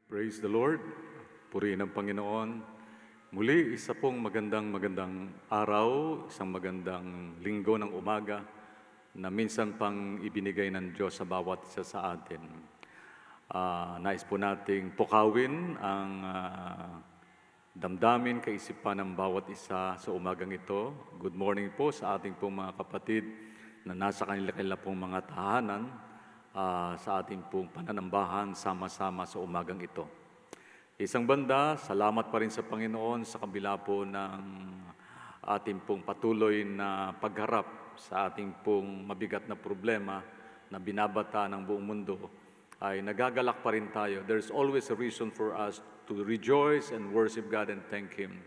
Praise the Lord. Purihin ang Panginoon. Muli, isa pong magandang araw, isang magandang linggo ng umaga na minsan pang ibinigay ng Diyos sa bawat isa sa atin. Nais po nating pukawin ang damdamin, kaisipan ng bawat isa sa umagang ito. Good morning po sa ating pong mga kapatid na nasa kanila pong mga tahanan sa ating pong pananambahan sama-sama sa umagang ito. Isang banda, salamat pa rin sa Panginoon sa kabila po ng ating pong patuloy na pagharap sa ating pong mabigat na problema na binabata ng buong mundo, ay nagagalak pa rin tayo. There's always a reason for us to rejoice and worship God and thank Him.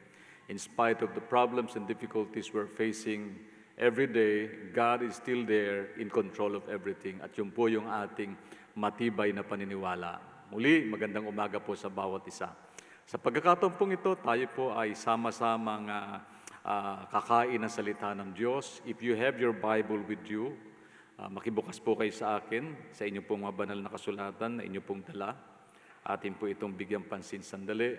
In spite of the problems and difficulties we're facing every day, God is still there in control of everything. At yun po yung ating matibay na paniniwala. Muli, magandang umaga po sa bawat isa. Sa pagkakataon pong ito, tayo po ay sama-samang kakain ng salita ng Diyos. If you have your Bible with you, makibukas po kayo sa akin, sa inyo pong mga banal na kasulatan na inyo pong dala. Atin po itong bigyang pansin sandali.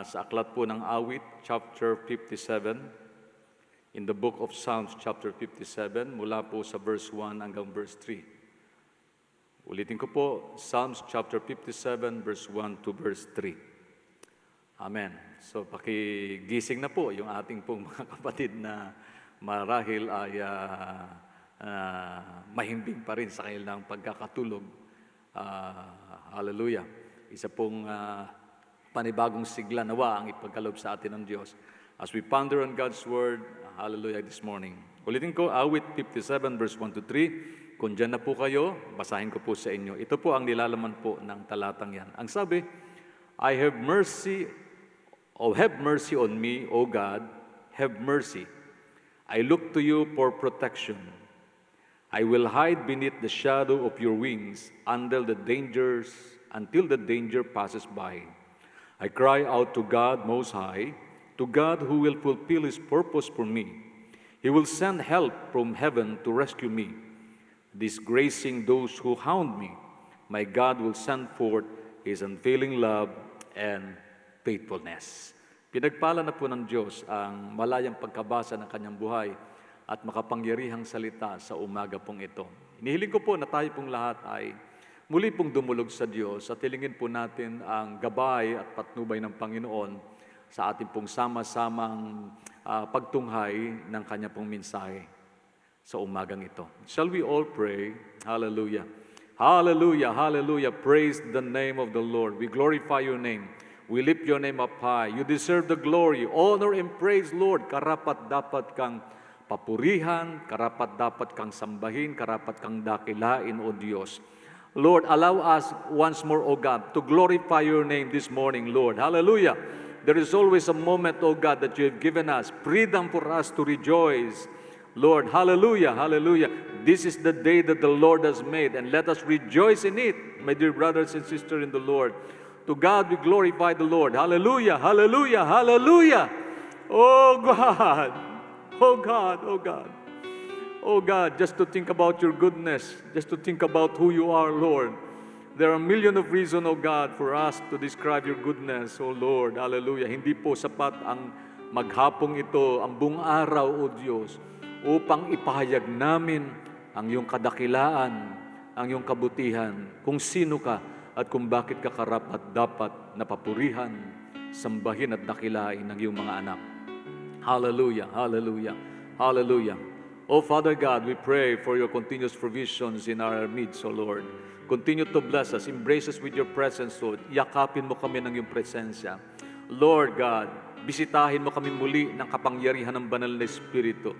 Sa aklat po ng Awit, chapter 57, in the book of Psalms, chapter 57, mula po sa verse 1 hanggang verse 3. Ulitin ko po, Psalms chapter 57, verse 1 to verse 3. Amen. So, pakigising na po yung ating pong mga kapatid na marahil ay mahimbing pa rin sa kanilang pagkakatulog. Hallelujah. Isa pong panibagong sigla nawa ang ipagkaloob sa atin ng Diyos. As we ponder on God's Word, hallelujah, this morning. Ulitin ko, Awit 57, verse 1 to 3. Kung dyan na po kayo, basahin ko po sa inyo. Ito po ang nilalaman po ng talatang yan. Ang sabi, have mercy on me, O God, have mercy. I look to you for protection. I will hide beneath the shadow of your wings until the danger passes by. I cry out to God Most High, to God who will fulfill His purpose for me. He will send help from heaven to rescue me. Disgracing those who hound me, my God will send forth His unfailing love and faithfulness. Pinagpala na po ng Diyos ang malayang pagkabasa ng kanyang buhay at makapangyarihang salita sa umaga pong ito. Inihiling ko po na tayo pong lahat ay muli pong dumulog sa Diyos at hilingin po natin ang gabay at patnubay ng Panginoon sa ating pong sama-samang pagtunghay ng kanya pong mensahe sa umagang ito. Shall we all pray? Hallelujah. Hallelujah, hallelujah. Praise the name of the Lord. We glorify your name. We lift your name up high. You deserve the glory, honor, and praise, Lord. Karapat-dapat kang papurihan, karapat-dapat kang sambahin, karapat kang dakilain, O Diyos. Lord, allow us once more, O God, to glorify your name this morning, Lord. Hallelujah. There is always a moment, O God, that you have given us, freedom for us to rejoice. Lord, hallelujah, hallelujah. This is the day that the Lord has made, and let us rejoice in it, my dear brothers and sisters in the Lord. To God we glorify the Lord. Hallelujah, hallelujah, hallelujah. Oh God, oh God, oh God. Oh God, just to think about your goodness, just to think about who you are, Lord. There are a million of reasons, oh God, for us to describe your goodness, oh Lord. Hallelujah. Hindi po sapat ang maghapong ito, ang buong araw, oh Diyos, upang ipahayag namin ang iyong kadakilaan, ang iyong kabutihan, kung sino ka at kung bakit ka karapat-dapat na papurihan, sambahin at dakilain ng iyong mga anak. Hallelujah, hallelujah, hallelujah. Oh Father God, we pray for your continuous provisions in our midst, O Lord. Continue to bless us, embrace us with your presence, Lord. Yakapin mo kami ng iyong presensya. Lord God, bisitahin mo kami muli ng kapangyarihan ng banal na Espiritu.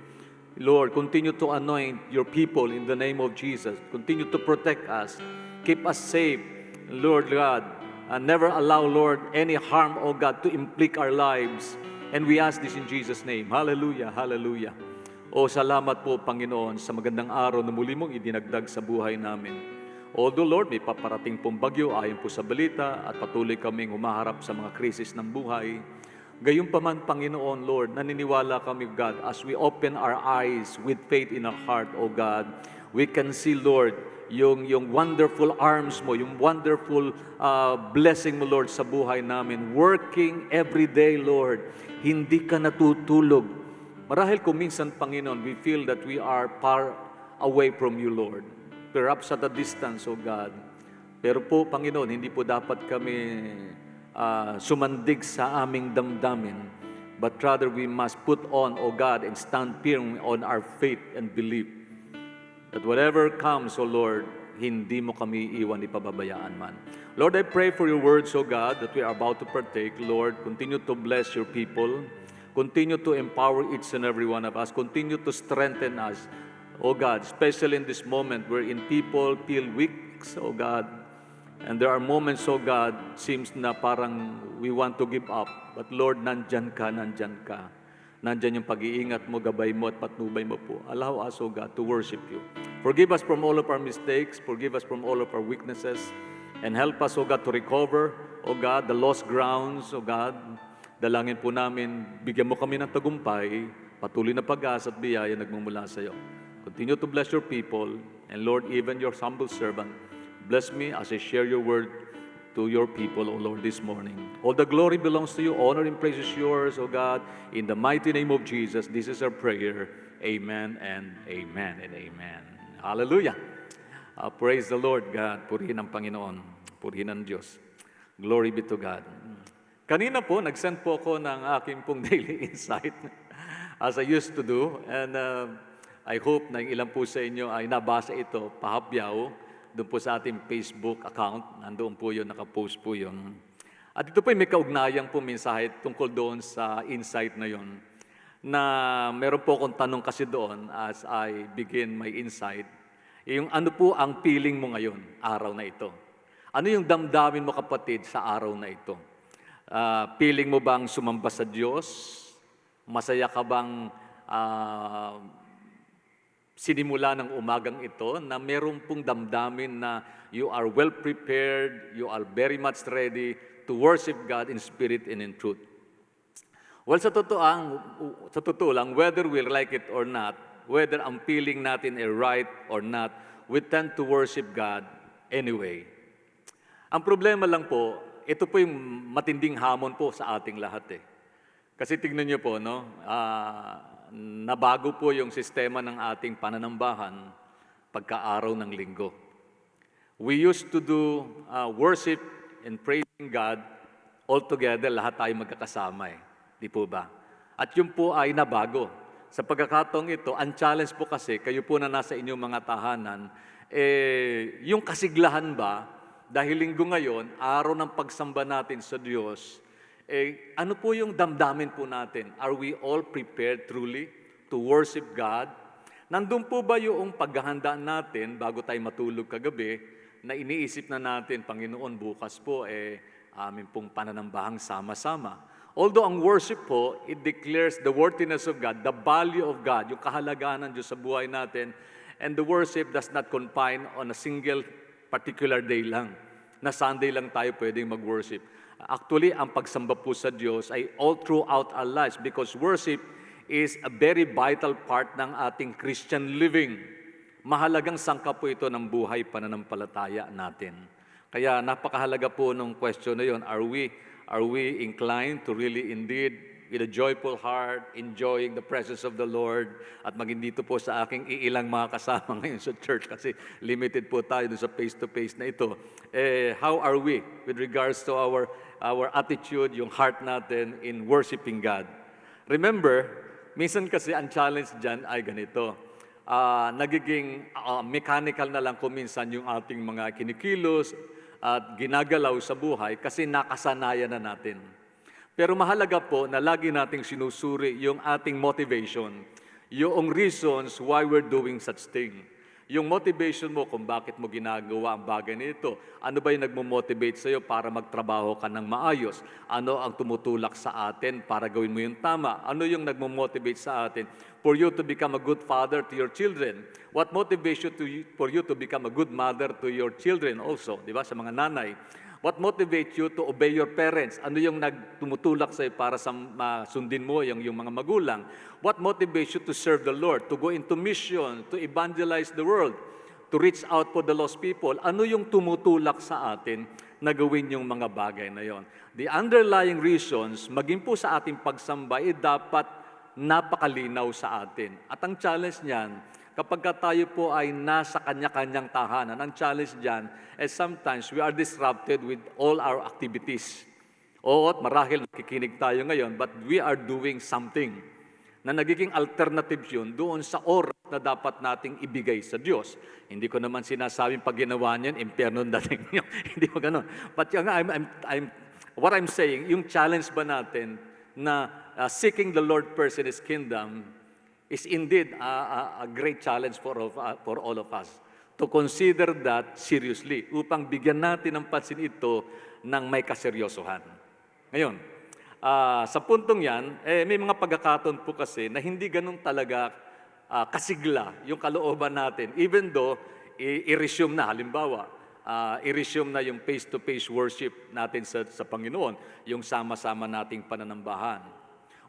Lord, continue to anoint your people in the name of Jesus. Continue to protect us. Keep us safe, Lord God. And never allow, Lord, any harm, O God, to inflict our lives. And we ask this in Jesus' name. Hallelujah, hallelujah. O salamat po, Panginoon, sa magandang araw na muli mong idinagdag sa buhay namin. Although, Lord, may paparating pong bagyo ayon po sa balita at patuloy kaming humaharap sa mga krisis ng buhay, Gayunpaman, Panginoon, Lord, naniniwala kami, God, as we open our eyes with faith in our heart, O God, we can see, Lord, yung wonderful arms mo, yung wonderful blessing mo, Lord, sa buhay namin. Working every day, Lord. Hindi ka natutulog. Marahil kung minsan, Panginoon, we feel that we are far away from you, Lord. Perhaps at a distance, O God. Pero po, Panginoon, hindi po dapat kami sumandig sa aming damdamin, but rather we must put on, O God, and stand firm on our faith and belief that whatever comes, O Lord, hindi mo kami iwan, ipababayaan man. Lord, I pray for your words, O God, that we are about to partake. Lord, continue to bless your people. Continue to empower each and every one of us. Continue to strengthen us, O God, especially in this moment wherein people feel weak, O God. And there are moments, oh God, seems na parang we want to give up. But Lord, nandyan ka, nandyan ka. Nandyan yung pag-iingat mo, gabay mo at patnubay mo po. Allow us, oh God, to worship you. Forgive us from all of our mistakes. Forgive us from all of our weaknesses. And help us, oh God, to recover, oh God, the lost grounds, oh God. Dalangin po namin, bigyan mo kami ng tagumpay, patuloy na pag-asa at biyaya nagmumula sa iyo. Continue to bless your people. And Lord, even your humble servant, bless me as I share your word to your people, O Lord, this morning. All the glory belongs to you. Honor and praise is yours, O God. In the mighty name of Jesus, this is our prayer. Amen and amen and amen. Hallelujah. Praise the Lord, God. Purihin ang Panginoon. Purihin ang Diyos. Glory be to God. Kanina po, nag-send po ako ng aking pong daily insight as I used to do. And I hope na ilan po sa inyo ay nabasa ito, pahapyaw. Doon po sa ating Facebook account, nandoon po yun, nakapost po yun. At ito po may kaugnayang po mensahe tungkol doon sa insight na yun, na meron po akong tanong kasi doon as I begin my insight, yung ano po ang feeling mo ngayon, araw na ito? Ano yung damdamin mo, kapatid, sa araw na ito? Feeling mo bang sumamba sa Diyos? Masaya ka bang sinimula ng umagang ito na meron pong damdamin na you are well prepared, you are very much ready to worship God in spirit and in truth. Well, sa totoo lang, whether we like it or not, whether ang feeling natin ay right or not, we tend to worship God anyway. Ang problema lang po, ito po yung matinding hamon po sa ating lahat eh. Kasi tignan niyo po, no? Nabago po yung sistema ng ating pananambahan pagka-araw ng linggo. We used to do worship and praising God all together, lahat tayo magkakasama eh. Di po ba? At yun po ay nabago. Sa pagkakataong ito, ang challenge po kasi, kayo po na nasa inyong mga tahanan, yung kasiglahan ba, dahil linggo ngayon, araw ng pagsamba natin sa Diyos, ano po yung damdamin po natin? Are we all prepared truly to worship God? Nandun po ba yung paghahanda natin bago tayo matulog kagabi na iniisip na natin, Panginoon, bukas po amin pong pananambahang sama-sama. Although ang worship po, it declares the worthiness of God, the value of God, yung kahalagahan ng Diyos sa buhay natin, and the worship does not confine on a single particular day lang, na Sunday lang tayo pwedeng mag-worship. Actually, ang pagsamba po sa Diyos ay all throughout our lives because worship is a very vital part ng ating Christian living. Mahalagang sangkap po ito ng buhay pananampalataya natin. Kaya napakahalaga po ng question na yun, are we inclined to really indeed with a joyful heart, enjoying the presence of the Lord, at maging dito po sa aking iilang mga kasama ngayon sa church kasi limited po tayo dun sa face-to-face na ito. How are we with regards to our attitude, yung heart natin in worshiping God? Remember, minsan kasi ang challenge dyan ay ganito. Nagiging mechanical na lang kung minsan yung ating mga kinikilos at ginagalaw sa buhay kasi nakasanayan na natin. Pero mahalaga po na lagi nating sinusuri yung ating motivation, yung reasons why we're doing such thing. Yung motivation mo kung bakit mo ginagawa ang bagay nito. Ano ba yung nagmo-motivate sa'yo para magtrabaho ka ng maayos? Ano ang tumutulak sa atin para gawin mo yung tama? Ano yung nagmo-motivate sa atin for you to become a good father to your children? What motivates you for you to become a good mother to your children also? Di ba? Sa mga nanay. What motivates you to obey your parents? Ano yung nagtumutulak sa'yo para sa sundin mo yung mga magulang? What motivates you to serve the Lord, to go into mission, to evangelize the world, to reach out for the lost people? Ano yung tumutulak sa atin na gawin yung mga bagay na yon? The underlying reasons, maging po sa ating pagsamba, dapat napakalinaw sa atin. At ang challenge niyan, kapag tayo po ay nasa kanya-kanyang tahanan, ang challenge dyan is sometimes we are disrupted with all our activities. Oo, at marahil nakikinig tayo ngayon, but we are doing something na nagiging alternative yun doon sa oras na dapat nating ibigay sa Diyos. Hindi ko naman sinasabing pag ginawa niyan, impyerno dating niyo. Hindi ko ganun. But what I'm saying, yung challenge ba natin na seeking the Lord first in His kingdom is indeed a great challenge for all of us to consider that seriously upang bigyan natin ng pansin ito ng may kaseryosohan. Ngayon, sa puntong yan, may mga pagkakataon po kasi na hindi ganun talaga kasigla yung kalooban natin. Even though, i-resume na, halimbawa, i-resume na yung face-to-face worship natin sa Panginoon, yung sama-sama nating pananambahan.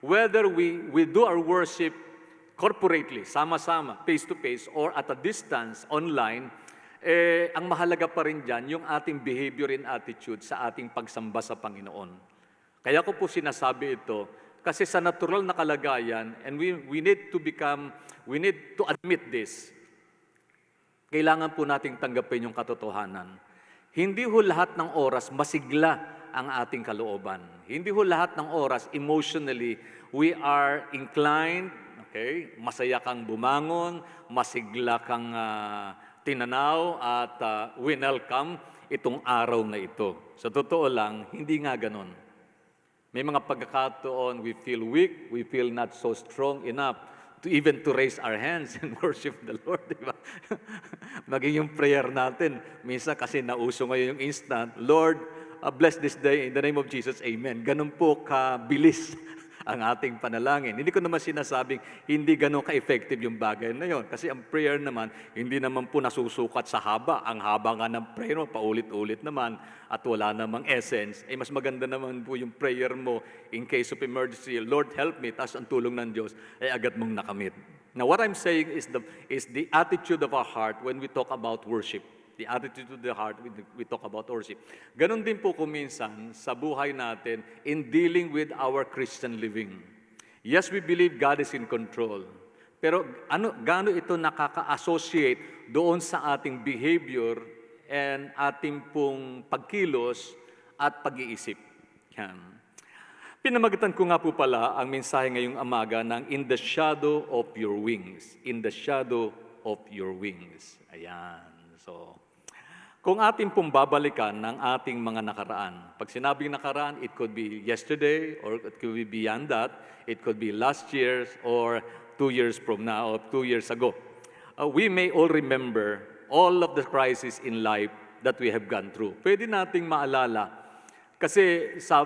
Whether we do our worship corporately, sama-sama, face-to-face, or at a distance, online, ang mahalaga pa rin dyan, yung ating behavior and attitude sa ating pagsamba sa Panginoon. Kaya ko po sinasabi ito, kasi sa natural na kalagayan, and we need to admit this, kailangan po nating tanggapin yung katotohanan. Hindi ho lahat ng oras masigla ang ating kalooban. Hindi ho lahat ng oras, emotionally, we are inclined. Okay? Masaya kang bumangon, masigla kang tinanaw at winelcome itong araw na ito. Sa totoo lang, hindi nga ganon. May mga pagkakataon, we feel weak, we feel not so strong enough to raise our hands and worship the Lord. Diba? Maging yung prayer natin, minsan kasi nauso ngayon yung instant, Lord, bless this day in the name of Jesus, Amen. Ganun po kabilis ang ating panalangin. Hindi ko naman sinasabing hindi ganun ka-effective yung bagay na yon. Kasi ang prayer naman, hindi naman po nasusukat sa haba. Ang haba nga ng prayer mo, paulit-ulit naman, at wala namang essence. Mas maganda naman po yung prayer mo in case of emergency, Lord, help me, tapos ang tulong ng Diyos, ay agad mong nakamit. Now, what I'm saying is the attitude of our heart when we talk about worship. The attitude of the heart, we talk about worship. Ganon din po kuminsan sa buhay natin in dealing with our Christian living. Yes, we believe God is in control. Pero gaano ito nakaka-associate doon sa ating behavior and ating pong pagkilos at pag-iisip. Yan. Pinamagitan ko nga po pala ang mensahe ngayong umaga ng In the Shadow of Your Wings. In the Shadow of Your Wings. Ayan. So, kung ating pong babalikan ng ating mga nakaraan, pag sinabing nakaraan, it could be yesterday, or it could be beyond that, it could be last year, or 2 years from now, or 2 years ago. We may all remember all of the crises in life that we have gone through. Pwede nating maalala, kasi sa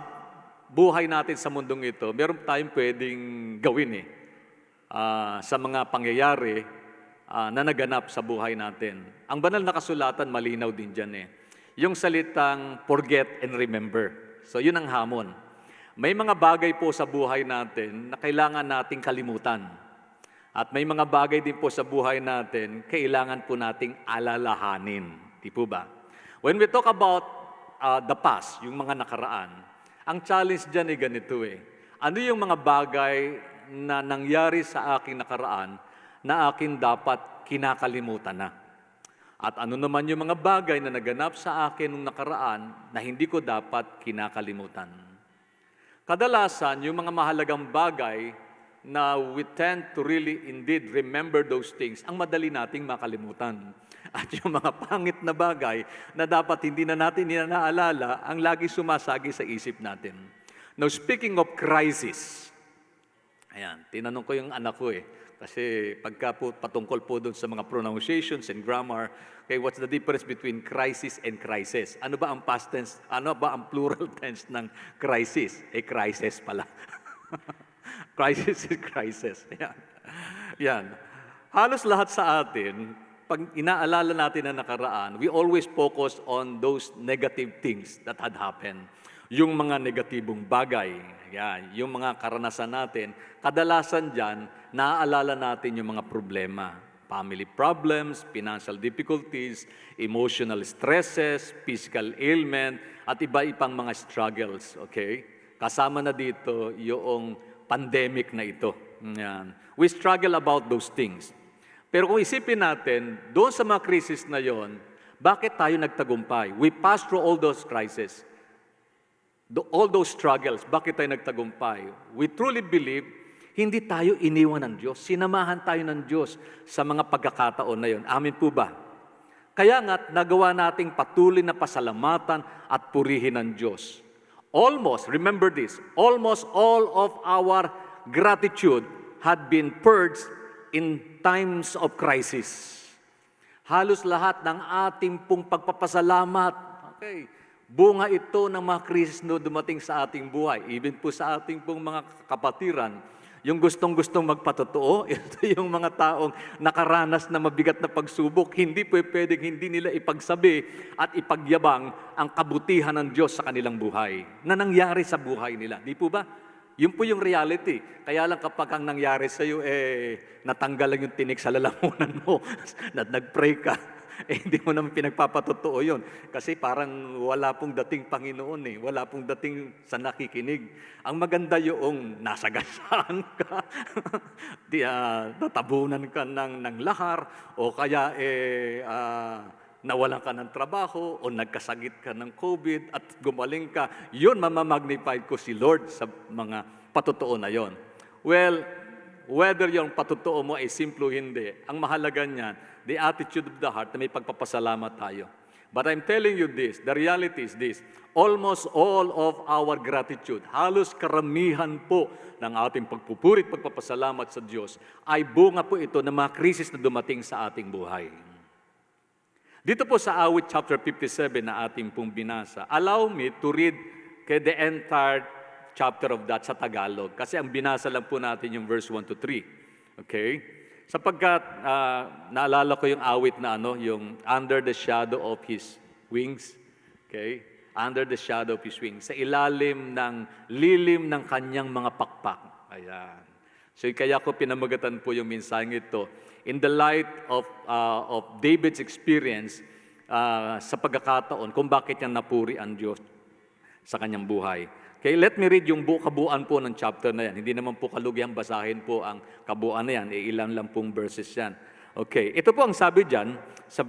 buhay natin sa mundong ito, meron tayong pwedeng gawin sa mga pangyayari na naganap sa buhay natin. Ang banal na kasulatan, malinaw din dyan Yung salitang forget and remember. So yun ang hamon. May mga bagay po sa buhay natin na kailangan nating kalimutan. At may mga bagay din po sa buhay natin, kailangan po nating alalahanin. Di po ba? When we talk about the past, yung mga nakaraan, ang challenge dyan ay ganito Ano yung mga bagay na nangyari sa aking nakaraan na akin dapat kinakalimutan na? At ano naman yung mga bagay na naganap sa akin nung nakaraan na hindi ko dapat kinakalimutan? Kadalasan, yung mga mahalagang bagay na we tend to really indeed remember those things, ang madali nating makalimutan. At yung mga pangit na bagay na dapat hindi na natin inaalala, ang lagi sumasagi sa isip natin. Now, speaking of crisis, ayan, tinanong ko yung anak ko kasi pagka po patungkol po doon sa mga pronunciations and grammar, okay, what's the difference between crisis and crisis? Ano ba ang past tense? Ano ba ang plural tense ng crisis? Crisis pala. Crisis is crisis. Yan. Halos lahat sa atin, pag inaalala natin ang nakaraan, we always focus on those negative things that had happened. Yung mga negatibong bagay, yan, yung mga karanasan natin, kadalasan dyan, naaalala natin yung mga problema. Family problems, financial difficulties, emotional stresses, physical ailment, at iba-ibang mga struggles, okay? Kasama na dito yung pandemic na ito. Yan. We struggle about those things. Pero kung isipin natin, doon sa mga crisis na yon, bakit tayo nagtagumpay? We passed through all those crises, all those struggles. Bakit tayo nagtagumpay? We truly believe, hindi tayo iniwan ng Diyos. Sinamahan tayo ng Diyos sa mga pagkakataon na yon. Amin po ba? Kaya nga, nagawa nating patuloy na pasalamatan at purihin ng Diyos. Almost, remember this, almost all of our gratitude had been purged in times of crisis. Halos lahat ng ating pong pagpapasalamat, okay, bunga ito ng mga krisis na dumating sa ating buhay. Even po sa ating pong mga kapatiran, yung gustong-gustong magpatotoo, ito yung mga taong nakaranas na mabigat na pagsubok, hindi po pwedeng hindi nila ipagsabi at ipagyabang ang kabutihan ng Diyos sa kanilang buhay, na nangyari sa buhay nila. Di po ba? Yun po yung reality. Kaya lang kapag ang nangyari sa iyo, natanggal lang yung tinik sa lalamunan mo, nag-pray ka, hindi mo naman pinagpapatotoo yun. Kasi parang wala pong dating Panginoon wala pong dating sa nakikinig. Ang maganda yung nasagasaan ka, natabunan ka ng lahar, o kaya nawalan ka ng trabaho o nagkasakit ka ng COVID at gumaling ka, yun mamamagnify ko si Lord sa mga patotoo na yon. Well, whether yung patotoo mo ay simple o hindi, ang mahalaga niyan, the attitude of the heart na may pagpapasalamat tayo. But I'm telling you this, the reality is this, almost all of our gratitude, halos karamihan po ng ating pagpupuri at pagpapasalamat sa Diyos, ay bunga po ito ng mga krisis na dumating sa ating buhay. Dito po sa Awit chapter 57 na ating pong binasa, allow me to read the entire chapter of that sa Tagalog. Kasi ang binasa lang po natin yung verse 1 to 3. Okay? Sapagkat naalala ko yung awit na yung under the shadow of His wings. Okay? Under the shadow of His wings. Sa ilalim ng lilim ng kanyang mga pakpak. Ayan. So kaya ko pinamagatan po yung mensaheng ito. In the light of David's experience sa pagkakataon kung bakit niya napuri ang Diyos sa kanyang buhay. Okay, let me read yung kabuuan po ng chapter na yan. Hindi naman po kalugyang basahin po ang kabuuan na yan. Ilan lang pong verses yan. Okay, ito po ang sabi dyan sa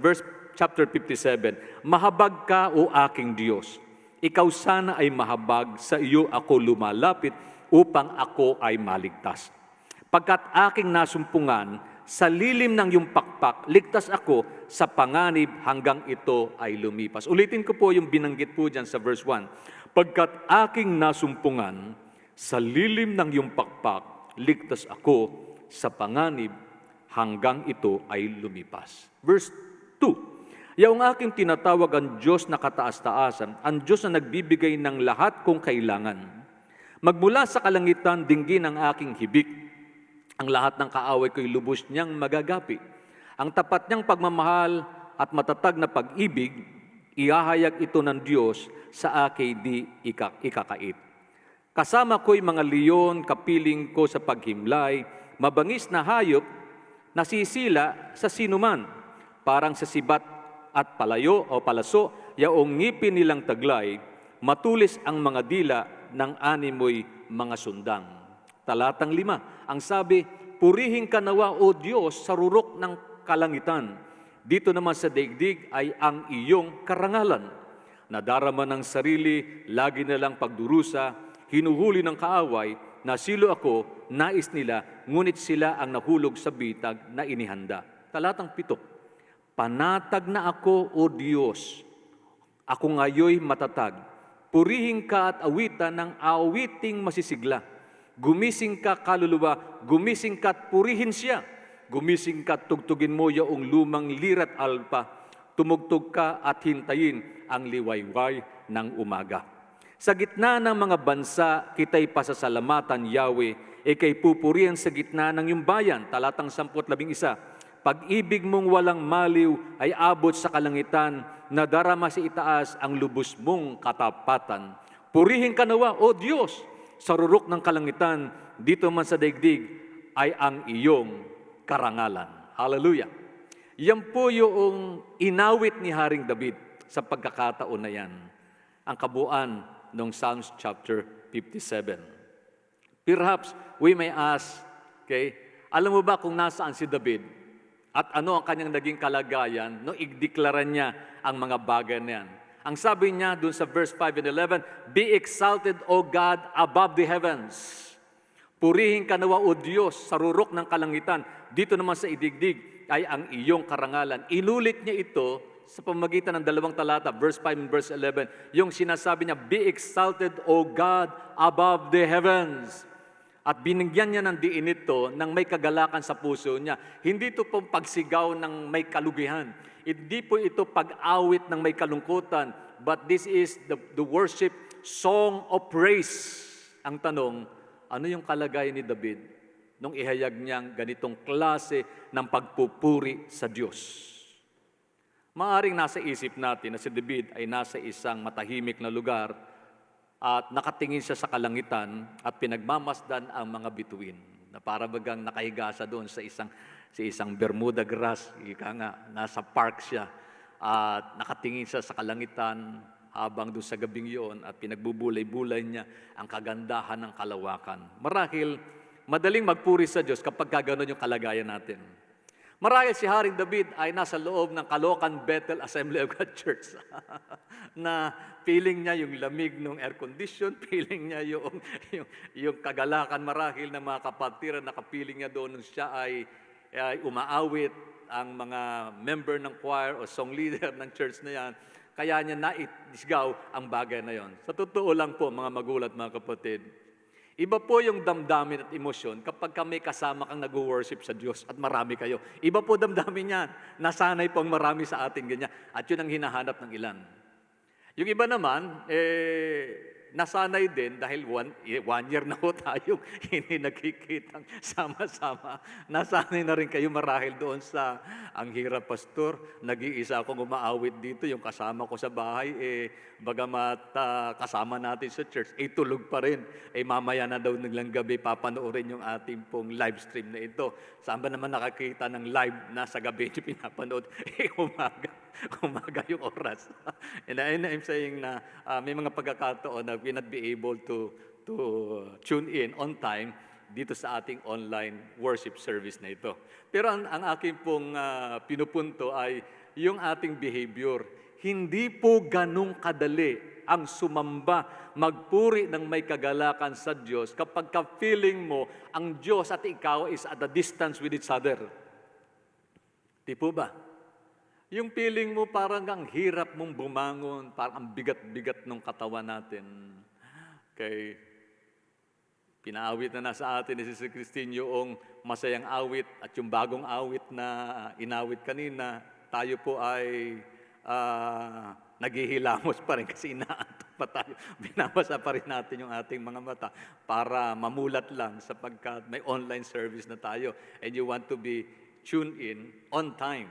chapter 57, mahabag ka o aking Diyos. Ikaw sana ay mahabag, sa iyo ako lumalapit upang ako ay maligtas. Pagkat aking nasumpungan, sa lilim ng iyong pakpak, ligtas ako sa panganib hanggang ito ay lumipas. Ulitin ko po yung binanggit po dyan sa verse 1. Pagkat aking nasumpungan, sa lilim ng iyong pakpak, ligtas ako sa panganib hanggang ito ay lumipas. Verse 2. Yaong aking tinatawag ang Diyos na kataas-taasan, ang Diyos na nagbibigay ng lahat kong kailangan. Magmula sa kalangitan, dinggin ang aking hibik. Ang lahat ng kaaway ko'y lubos niyang magagapi. Ang tapat niyang pagmamahal at matatag na pag-ibig, ihahayag ito ng Diyos sa akin di ikakait. Kasama ko'y mga leon, kapiling ko sa paghimlay, mabangis na hayop, nasisila sa sinuman, parang sa sibat at palayo o palaso, yaong ngipin nilang taglay, matulis ang mga dila ng animoy mga sundang. Talatang 5, ang sabi, purihin ka nawa o Diyos sa rurok ng kalangitan. Dito naman sa daigdig ay ang iyong karangalan. Nadarama ng sarili, lagi na lang pagdurusa, hinuhuli ng kaaway, nasilo ako, nais nila, ngunit sila ang nahulog sa bitag na inihanda. Talatang 7, panatag na ako o Diyos, ako ngayoy matatag. Purihin ka at awitan ng awiting masisigla. Gumising ka kaluluwa, gumising ka at purihin siya. Gumising ka at tugtugin mo yaong lumang lirat alpa. Tumugtog ka at hintayin ang liwayway ng umaga. Sa gitna ng mga bansa, kita'y pasasalamatan, Yahweh, ika'y pupurihan sa gitna ng iyong bayan. Talatang 10:11. Pag-ibig mong walang maliw ay abot sa kalangitan, nadarama sa itaas ang lubos mong katapatan. Purihin ka nawa, O Diyos, sa rurok ng kalangitan, dito man sa daigdig ay ang iyong karangalan. Hallelujah! Yan po yung inawit ni Haring David sa pagkakataon na yan. Ang kabuuan ng Psalms chapter 57. Perhaps we may ask, okay, alam mo ba kung nasaan si David? At ano ang kanyang naging kalagayan nung i-declare niya ang mga bagay na yan? Ang sabi niya dun sa verse 5 and 11, Be exalted, O God, above the heavens. Purihin ka nawa, O Diyos, sa rurok ng kalangitan. Dito naman sa idigdig ay ang iyong karangalan. Inulit niya ito sa pamamagitan ng dalawang talata, verse 5 and verse 11. Yung sinasabi niya, Be exalted, O God, above the heavens. At binigyan niya ng diin ito ng may kagalakan sa puso niya. Hindi ito pong pagsigaw ng may kalugihan. Hindi po ito pag-awit ng may kalungkutan. But this is the worship song of praise. Ang tanong, ano yung kalagayan ni David nung ihayag niyang ganitong klase ng pagpupuri sa Diyos? Maaring nasa isip natin na si David ay nasa isang matahimik na lugar at nakatingin siya sa kalangitan at pinagmamasdan ang mga bituin. Na para bagang nakahiga siya doon sa isang Bermuda grass, ika nga, nasa park siya. At nakatingin siya sa kalangitan habang doon sa gabing yun at pinagbubulay-bulay niya ang kagandahan ng kalawakan. Marahil, madaling magpuri sa Diyos kapag gano'n yung kalagayan natin. Marahil si Haring David ay nasa loob ng Caloocan Bethel Assembly of God Church na feeling niya yung lamig ng air condition, feeling niya yung kagalakan marahil ng mga kapatiran, nakapiling niya doon nung siya ay umaawit ang mga member ng choir o song leader ng church na yan. Kaya niya naisgaw ang bagay na yon. Sa totoo lang po mga magulat, mga kapatid, iba po yung damdamin at emosyon kapag kami kasama kang nag-worship sa Diyos at marami kayo. Iba po damdamin yan. Nasanay pong marami sa atin ganyan. At yun ang hinahanap ng ilan. Yung iba naman, nasanay din dahil one year na po tayo hindi nagkikitang sama-sama. Nasanay na rin kayo marahil doon sa ang hirap, pastor. Nag-iisa akong umaawit dito, yung kasama ko sa bahay, bagamat kasama natin sa church, tulog pa rin. Mamaya na daw nilang gabi papanoorin yung ating pong live stream na ito. Saan ba naman nakakita ng live na sa gabi yung pinapanood? Umaga yung oras. And I'm saying na may mga pagkakataon na we not be able to tune in on time dito sa ating online worship service na ito. Pero ang aking pong pinupunto ay yung ating behavior. Hindi po ganun kadali ang sumamba, magpuri ng may kagalakan sa Diyos kapag ka-feeling mo ang Diyos at ikaw is at a distance with each other. Di po ba? Yung feeling mo parang ang hirap mong bumangon, parang ang bigat-bigat ng katawan natin. Kay pinaawit na nasa atin ni Sister Christine yung masayang awit at yung bagong awit na inawit kanina, tayo po ay naghihilamos pa rin kasi inaantok pa tayo. Binabasa pa rin natin yung ating mga mata para mamulat lang sapagkat may online service na tayo and you want to be tuned in on time.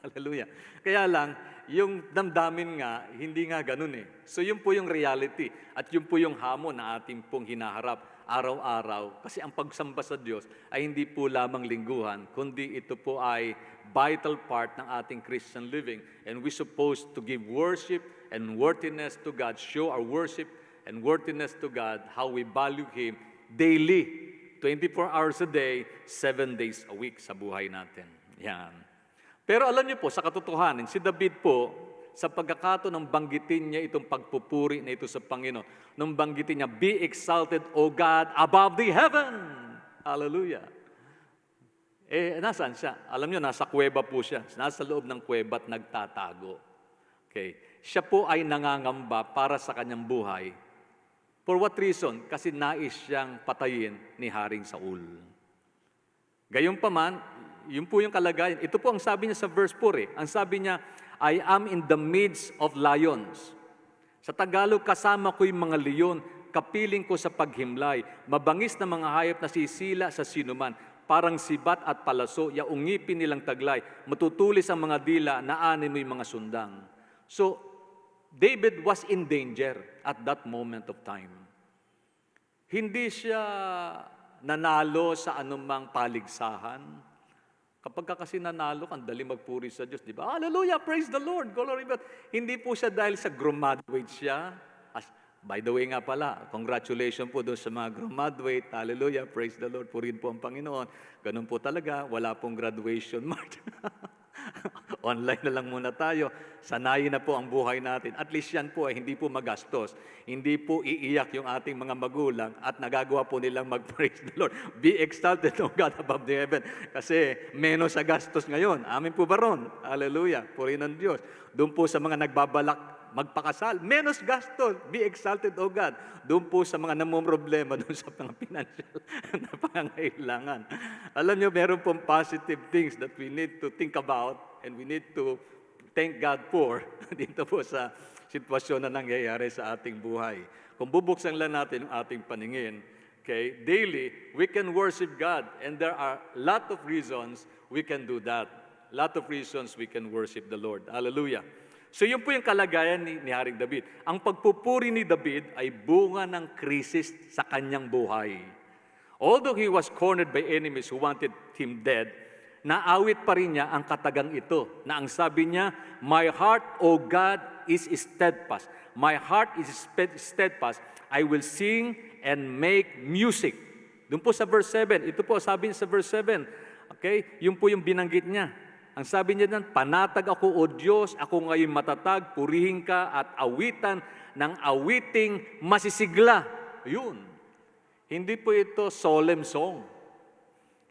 Hallelujah. Kaya lang, yung damdamin nga, hindi nga ganun eh. So yun po yung reality at yun po yung hamon na ating pong hinaharap araw-araw. Kasi ang pagsamba sa Diyos ay hindi po lamang lingguhan, kundi ito po ay vital part ng ating Christian living. And we're supposed to give worship and worthiness to God, show our worship and worthiness to God, how we value Him daily. 24 hours a day, 7 days a week sa buhay natin. Yan. Pero alam niyo po, sa katotohanan, si David po, sa pagkakataon ng banggitin niya itong pagpupuri na ito sa Panginoon, nung banggitin niya, Be exalted, O God, above the heaven. Hallelujah. Nasaan siya? Alam niyo, nasa kuweba po siya. Nasa loob ng kuweba at nagtatago. Okay. Siya po ay nangangamba para sa kanyang buhay. For what reason? Kasi nais siyang patayin ni Haring Saul. Gayunpaman, yun po yung kalagayan. Ito po ang sabi niya sa verse 4. Ang sabi niya, I am in the midst of lions. Sa Tagalog, kasama ko yung mga leon, kapiling ko sa paghimlay, mabangis na mga hayop na sisila sa sinuman. parang sibat at palaso, yaong ngipin nilang taglay, matutulis ang mga dila, naanin mo yung mga sundang. So, David was in danger at that moment of time. Hindi siya nanalo sa anumang paligsahan. Kapag ka kasi nanalo, ang dali magpuri sa Diyos, di ba? Hallelujah, praise the Lord, glory be. Hindi po siya dahil sa graduate siya. By the way nga pala, congratulations po doon sa mga graduate. Hallelujah, praise the Lord, purihin po ang Panginoon. Ganun po talaga, wala pong graduation march. Online na lang muna tayo. Sanayin na po ang buhay natin. At least yan po ay hindi po magastos. Hindi po iiyak yung ating mga magulang at nagagawa po nilang mag-praise the Lord. Be exalted, O God, above the heaven. Kasi menos sa gastos ngayon. Amin po ba ron? Hallelujah. Purihin ng Diyos. Doon po sa mga nagbabalak magpakasal, menos gastos. Be exalted, O God. Doon po sa mga namumroblema, doon sa mga financial na pangangailangan. Alam nyo, meron pong positive things that we need to think about and we need to thank God for dito po sa sitwasyon na nangyayari sa ating buhay. Kung bubuksan lang natin ang ating paningin, okay, daily, we can worship God and there are a lot of reasons we can do that. A lot of reasons we can worship the Lord. Hallelujah. So yun po yung kalagayan ni Haring David. Ang pagpupuri ni David ay bunga ng krisis sa kanyang buhay. Although he was cornered by enemies who wanted him dead, naawit pa rin niya ang katagang ito, na ang sabi niya, "My heart, O God, is steadfast. My heart is steadfast. I will sing and make music." Doon po sa verse 7, ito po sabi niya sa verse 7, okay? Yun po yung binanggit niya. Ang sabi niya diyan, "Panatag ako, O Diyos, ako ngayon matatag, purihin ka at awitan ng awiting masisigla." Yun. Hindi po ito solemn song.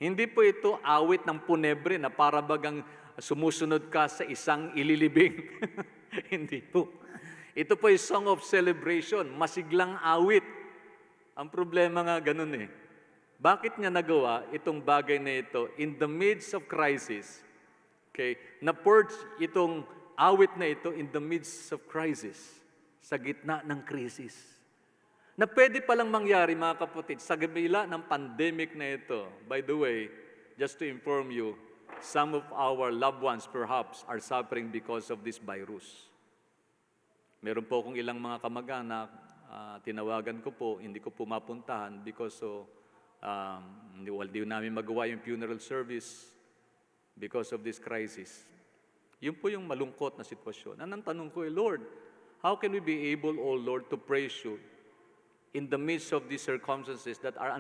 Hindi po ito awit ng punebre na para bagang sumusunod ka sa isang ililibing. Hindi po. Ito po ay song of celebration, masiglang awit. Ang problema nga ganun eh. Bakit niya nagawa itong bagay na ito in the midst of crisis? Okay, na-purge itong awit na ito in the midst of crisis, sa gitna ng krisis. Na pwede palang mangyari, mga kapatid, sa gabila ng pandemic na ito. By the way, just to inform you, some of our loved ones perhaps are suffering because of this virus. Meron po akong ilang mga kamag-anak, tinawagan ko po, hindi ko po mapuntahan because hindi namin magawa yung funeral service because of this crisis. Yun po yung malungkot na sitwasyon. Ang tanong ko Lord, how can we be able, O Lord, to praise you in the midst of these circumstances that are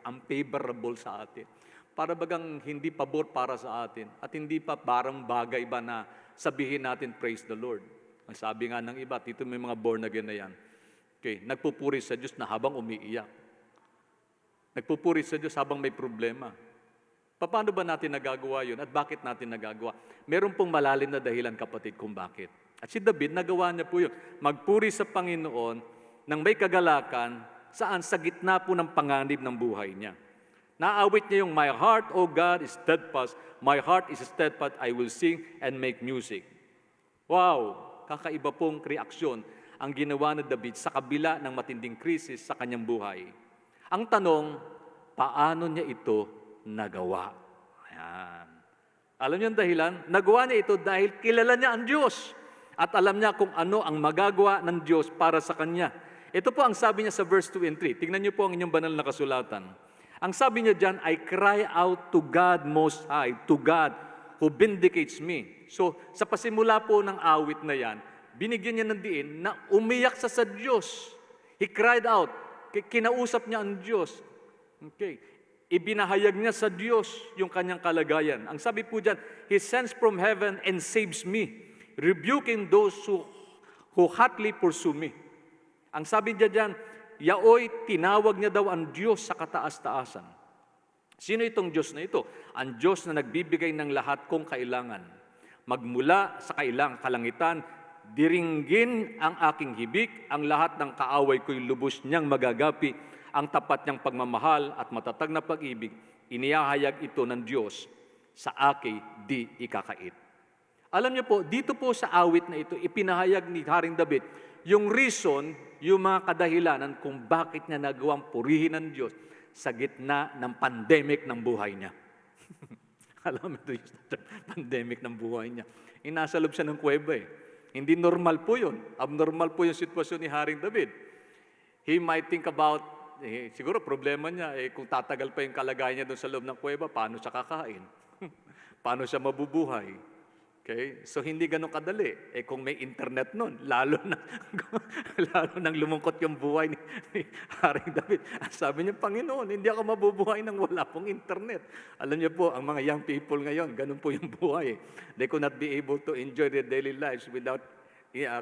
unfavorable sa atin? Para bagang hindi pabor para sa atin at hindi pa parang bagay ba na sabihin natin, praise the Lord. Ang sabi nga ng iba, dito may mga born again na yan. Okay, nagpupuri sa Diyos na habang umiiyak. Nagpupuri sa Diyos habang may problema. Paano ba natin nagagawa yun at bakit natin nagagawa? Meron pong malalim na dahilan, kapatid, kung bakit. At si David, nagawa niya po yun. Magpuri sa Panginoon nang may kagalakan saan sa gitna po ng panganib ng buhay niya. Naawit niya yung, "My heart, O God, is steadfast. My heart is steadfast. I will sing and make music." Wow! Kakaiba pong reaksyon ang ginawa ni David sa kabila ng matinding krisis sa kanyang buhay. Ang tanong, paano niya ito nagawa? Ayan. Alam niyo ang dahilan? Nagawa niya ito dahil kilala niya ang Diyos at alam niya kung ano ang magagawa ng Diyos para sa kanya. Ito po ang sabi niya sa verse 2 and 3. Tingnan niyo po ang inyong banal na kasulatan. Ang sabi niya diyan, "I cry out to God Most High, to God who vindicates me." So, sa pasimula po ng awit na yan, binigyan niya ng diin na umiyak sa Diyos. He cried out. Kinausap niya ang Diyos. Okay. Ibinahayag niya sa Diyos yung kanyang kalagayan. Ang sabi po diyan, "He sends from heaven and saves me, rebuking those who hotly pursue me." Ang sabi niya diyan, yaoy tinawag niya daw ang Diyos sa kataas-taasan. Sino itong Diyos na ito? Ang Diyos na nagbibigay ng lahat kong kailangan. Magmula sa kalangitan, diringgin ang aking hibik, ang lahat ng kaaway ko'y lubos niyang magagapi, ang tapat niyang pagmamahal at matatag na pag-ibig, inihahayag ito ng Diyos sa aki di ikakait. Alam niyo po, dito po sa awit na ito, ipinahayag ni Haring David yung reason, yung mga kadahilanan kung bakit niya nagawang purihin ng Diyos sa gitna ng pandemic ng buhay niya. Alam mo ito yung pandemic ng buhay niya. Nasa loob siya ng kuweba eh. Hindi normal po yun. Abnormal po yung sitwasyon ni Haring David. He might think about, siguro problema niya, kung tatagal pa yung kalagayan niya doon sa loob ng kuweba, paano siya kakain? Paano siya mabubuhay? Okay? So, hindi ganun kadali. Kung may internet nun, lalo nang lumungkot yung buhay ni Haring David. Sabi niya, Panginoon, hindi ako mabubuhay nang wala pong internet. Alam niyo po, ang mga young people ngayon, ganun po yung buhay. They could not be able to enjoy their daily lives without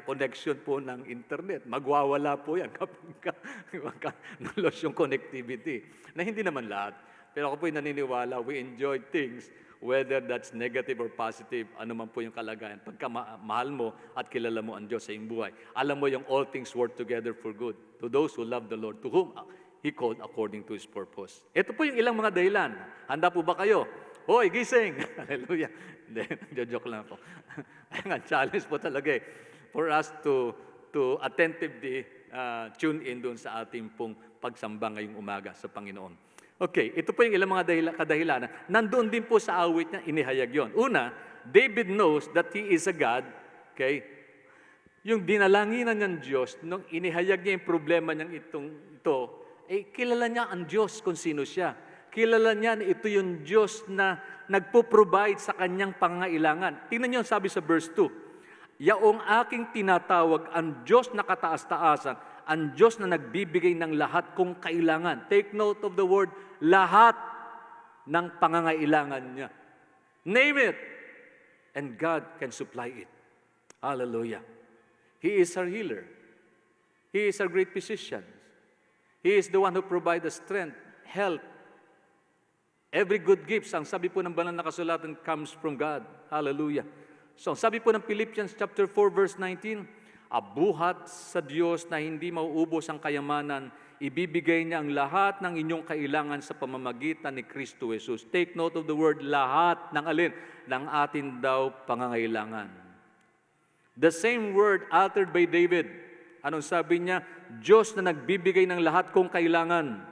connection po ng internet. Magwawala po yan kapag na-loss yung connectivity. Na hindi naman lahat. Pero ako po'y naniniwala, we enjoy things whether that's negative or positive, ano man po yung kalagayan. Pagka mahal mo at kilala mo ang Diyos sa iyong buhay, alam mo yung all things work together for good to those who love the Lord, to whom He called according to His purpose. Ito po yung ilang mga dahilan. Handa po ba kayo? Hoy, gising! Hallelujah! Hindi, joke lang po. Ang challenge po talaga for us to attentively tune in doon sa ating pong pagsamba ngayong umaga sa Panginoon. Okay, ito po yung ilang mga kadahilanan. Nandoon din po sa awit niya, inihayag yon. Una, David knows that he is a God. Okay? Yung dinalanginan ng Diyos, nung inihayag niya yung problema niyang ito, kilala niya ang Diyos kung sino siya. Kilala niya na ito yung Diyos na nagpo-provide sa kanyang pangailangan. Tingnan niyo sabi sa verse 2, yaong aking tinatawag ang Diyos na kataas-taasan, ang Diyos na nagbibigay ng lahat kung kailangan. Take note of the word, lahat ng pangangailangan niya. Name it, and God can supply it. Hallelujah. He is our healer. He is our great physician. He is the one who provides us strength, health. Every good gift, ang sabi po ng banal na kasulatan, comes from God. Hallelujah. So, ang sabi po ng Philippians chapter 4, verse 19, abuhat sa Diyos na hindi mauubos ang kayamanan, ibibigay niya ang lahat ng inyong kailangan sa pamamagitan ni Kristo Jesus. Take note of the word lahat ng alin? Ng atin daw pangangailangan. The same word uttered by David. Anong sabi niya? Diyos na nagbibigay ng lahat kong kailangan.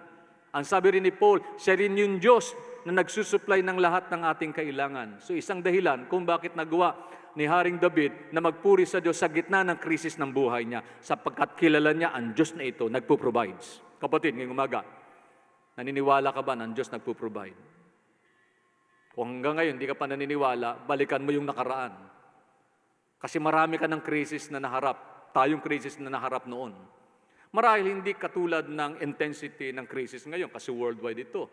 Ang sabi rin ni Paul, siya rin yung Diyos na nagsusupply ng lahat ng ating kailangan. So isang dahilan kung bakit nagawa ni Haring David na magpuri sa Diyos sa gitna ng krisis ng buhay niya sapagkat kilala niya ang Diyos na ito nagpo-provides. Kapatid, ngayong umaga, naniniwala ka ba na ang Diyos nagpo-provide? Kung hanggang ngayon hindi ka pa naniniwala, balikan mo yung nakaraan. Kasi marami ka ng krisis na naharap, tayong krisis na naharap noon. Marahil hindi katulad ng intensity ng krisis ngayon kasi worldwide ito.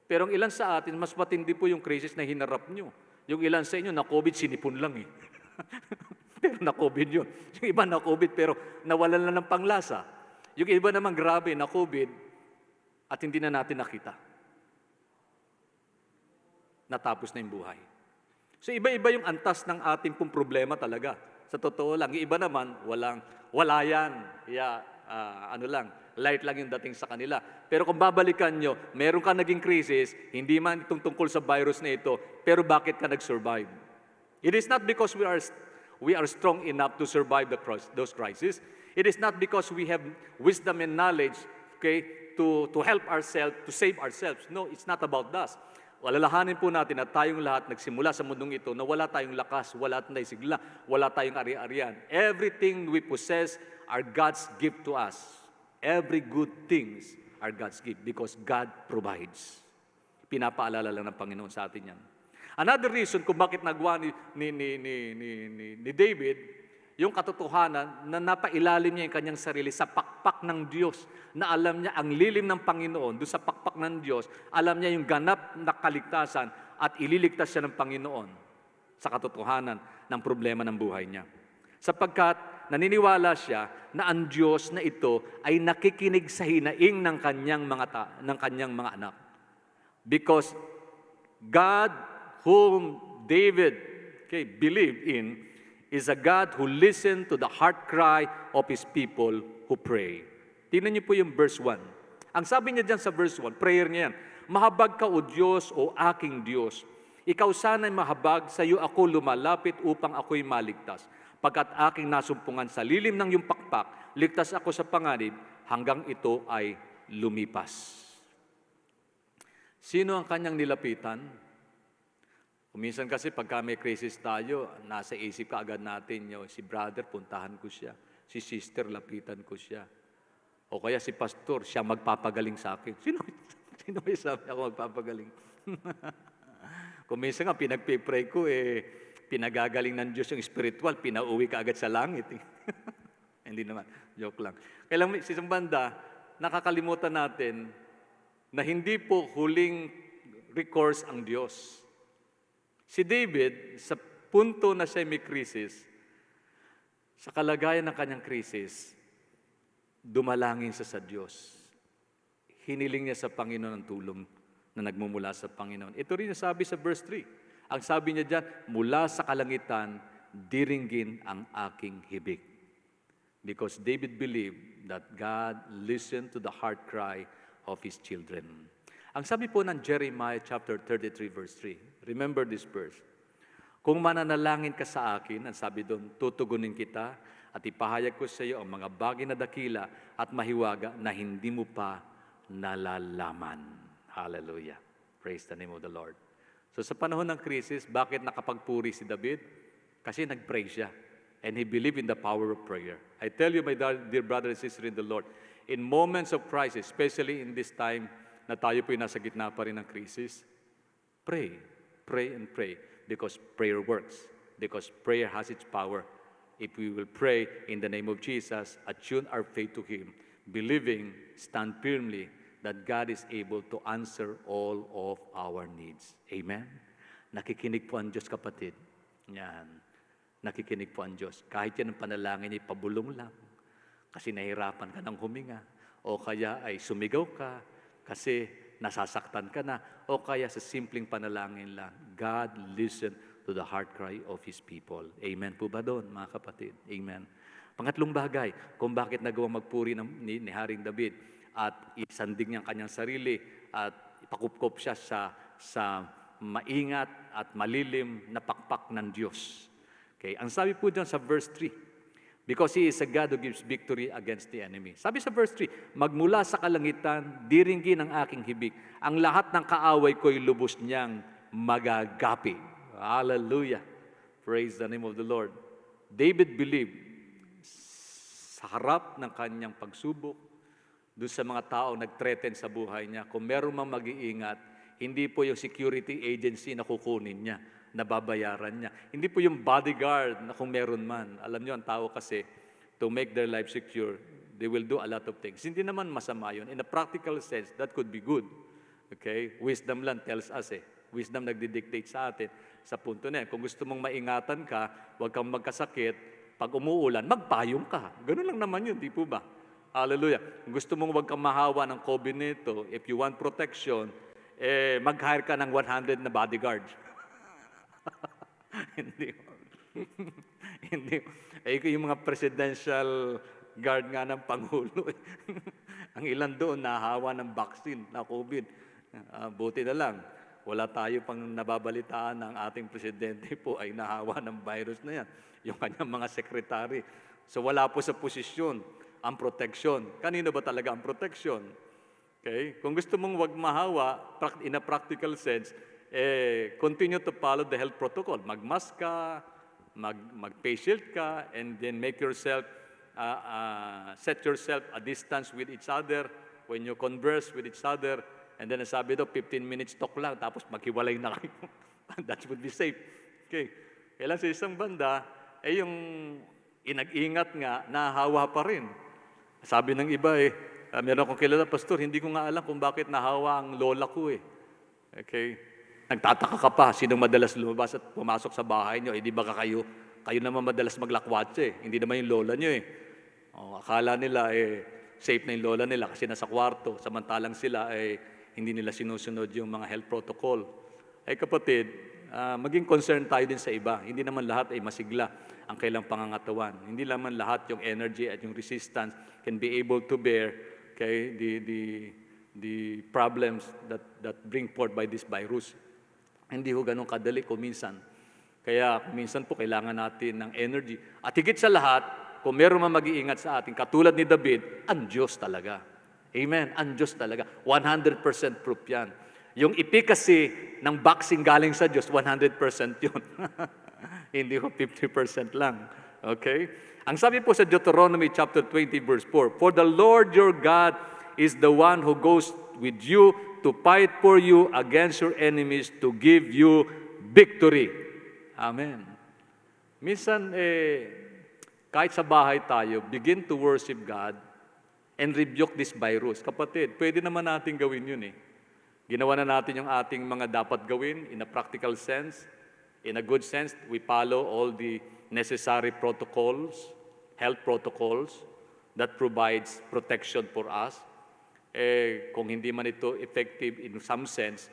Pero ang ilan sa atin, mas matindi po yung krisis na hinarap nyo. Yung ilan sa inyo, na-COVID, sinipon lang eh. Pero na-COVID yun. Yung iba na-COVID, pero nawalan na ng panglasa. Yung iba naman, grabe, na-COVID, at hindi na natin nakita. Natapos na yung buhay. So iba-iba yung antas ng ating pong problema talaga. Sa totoo lang, yung iba naman, wala yan. Light lang yung dating sa kanila. Pero kung babalikan nyo, meron ka naging krisis, hindi man itong tungkol sa virus na ito, pero bakit ka nag-survive? It is not because we are strong enough to survive those crises. It is not because we have wisdom and knowledge, okay, to help ourselves, to save ourselves. No, it's not about us. Walalahanin po natin na tayong lahat nagsimula sa mundong ito na wala tayong lakas, wala tayong sigla, wala tayong ari-arian. Everything we possess are God's gift to us. Every good things are God's gift because God provides. Pinapaalala lang ng Panginoon sa atin yan. Another reason kung bakit nagawa ni David, yung katotohanan na napailalim niya yung kanyang sarili sa pakpak ng Diyos, na alam niya ang lilim ng Panginoon, doon sa pakpak ng Diyos, alam niya yung ganap na kaligtasan at ililigtas siya ng Panginoon sa katotohanan ng problema ng buhay niya. Sapagkat naniniwala siya na ang Diyos na ito ay nakikinig sa hinaing ng kanyang mga anak. Because God whom David believed in is a God who listened to the heart cry of His people who pray. Tingnan niyo po yung verse 1. Ang sabi niya dyan sa verse 1, prayer niya yan, mahabag ka o Diyos o aking Diyos. Ikaw sana'y mahabag, sa iyo ako lumalapit upang ako'y maligtas. Pagkat aking nasumpungan sa lilim ng iyong pakpak, ligtas ako sa panganib hanggang ito ay lumipas. Sino ang kanyang nilapitan? Kuminsan kasi pagka may crisis tayo, nasa isip ka agad natin, si brother, puntahan ko siya. Si sister, lapitan ko siya. O kaya si pastor, siya magpapagaling sa akin. Sino may sabi ako magpapagaling? Kuminsan nga, pinagpipray ko, pinagagaling ng Diyos yung spiritual, pinauwi ka agad sa langit. Hindi naman, joke lang. Kailang sa isang banda, nakakalimutan natin na hindi po huling recourse ang Diyos. Si David, sa punto na siya may krisis, sa kalagayan ng kanyang krisis, dumalangin siya sa Diyos. Hiniling niya sa Panginoon ang tulong na nagmumula sa Panginoon. Ito rin yung sabi sa verse 3. Ang sabi niya dyan, mula sa kalangitan, diringgin ang aking hibik. Because David believed that God listened to the heart cry of His children. Ang sabi po ng Jeremiah chapter 33 verse 3, remember this verse, kung mananalangin ka sa akin, ang sabi doon, tutugunin kita at ipahayag ko sa iyo ang mga bagay na dakila at mahiwaga na hindi mo pa nalalaman. Hallelujah. Praise the name of the Lord. So sa panahon ng krisis, bakit nakapagpuri si David? Kasi nag-pray siya. And he believed in the power of prayer. I tell you, my dear brother and sister in the Lord, in moments of crisis, especially in this time na tayo po'y nasa gitna pa rin ng krisis, pray. Pray and pray. Because prayer works. Because prayer has its power. If we will pray in the name of Jesus, attune our faith to Him, believing, stand firmly, that God is able to answer all of our needs. Amen? Nakikinig po ang Diyos, kapatid. Yan. Nakikinig po ang Diyos. Kahit yan ang panalangin ay pabulong lang. Kasi nahirapan ka ng huminga. O kaya ay sumigaw ka kasi nasasaktan ka na. O kaya sa simpleng panalangin lang. God listen to the heart cry of His people. Amen po ba doon, mga kapatid? Amen. Pangatlong bagay, kung bakit nagawa magpuri ni Haring David at isandig niya ang kanyang sarili at ipakupkop siya sa maingat at malilim na pakpak ng Diyos. Okay, ang sabi po dyan sa verse 3, because He is a God who gives victory against the enemy. Sabi sa verse 3, magmula sa kalangitan, diringgin ang aking hibik. Ang lahat ng kaaway ko'y lubos niyang magagapi. Hallelujah. Praise the name of the Lord. David believed sa harap ng kanyang pagsubok, doon sa mga taong nag-threaten sa buhay niya, kung meron mang mag-iingat, hindi po yung security agency na kukunin niya, nababayaran niya. Hindi po yung bodyguard na kung meron man. Alam niyo, ang tao kasi, to make their life secure, they will do a lot of things. Hindi naman masama yun. In a practical sense, that could be good. Okay? Wisdom lang tells us Wisdom nagdidictate sa atin sa punto na yan. Kung gusto mong maingatan ka, huwag kang magkasakit, pag umuulan, magpayong ka. Ganun lang naman yun, di po ba? Hallelujah. Kung gusto mong huwag kang mahawa ng COVID nito, if you want protection, mag-hire ka ng 100 na bodyguard. Hindi. Hindi. Yung mga presidential guard nga ng Pangulo. Ang ilan doon nahawa ng vaccine na COVID. Buti na lang. Wala tayo pang nababalitaan ng ating presidente po ay nahawa ng virus na yan. Yung kanyang mga sekretary. So wala po sa posisyon ang protection. Kanino ba talaga ang protection? Okay? Kung gusto mong wag mahawa, in a practical sense, continue to follow the health protocol. Mag-mask ka, mag-face shield ka, and then make yourself, set yourself a distance with each other when you converse with each other. And then sabi daw, 15 minutes talk lang, tapos maghiwalay na kayo. That would be safe. Okay. Kailan sa isang banda, yung inag-ingat nga, nahawa pa rin. Sabi ng iba meron akong kilala, pastor, hindi ko nga alam kung bakit nahawa ang lola ko Okay. Nagtataka ka pa, sinong madalas lumabas at pumasok sa bahay nyo? Di ba kayo naman madalas maglakwatse, hindi naman yung lola nyo akala nila safe na yung lola nila kasi nasa kwarto, samantalang sila hindi nila sinusunod yung mga health protocol. Kapatid, maging concerned tayo din sa iba. Hindi naman lahat ay masigla ang kailang pangangatawan. Hindi naman lahat yung energy at yung resistance can be able to bear the problems that bring forth by this virus. Hindi ho ganun kadali minsan. Kaya minsan po kailangan natin ng energy. At higit sa lahat, kung meron man mag-iingat sa atin, katulad ni David, ang Diyos talaga. Amen. Ang Diyos talaga. 100% proof yan. Yung efficacy ng vaccine galing sa Diyos, 100% yun. Hindi ko 50% lang. Okay? Ang sabi po sa Deuteronomy chapter 20 verse 4, "For the Lord your God is the one who goes with you to fight for you against your enemies to give you victory." Amen. Minsan, kahit sa bahay tayo, begin to worship God and rebuke this virus. Kapatid, pwede naman natin gawin yun eh. Ginawa na natin yung ating mga dapat gawin in a practical sense. In a good sense, we follow all the necessary protocols, health protocols that provides protection for us. Kung hindi man ito effective in some sense,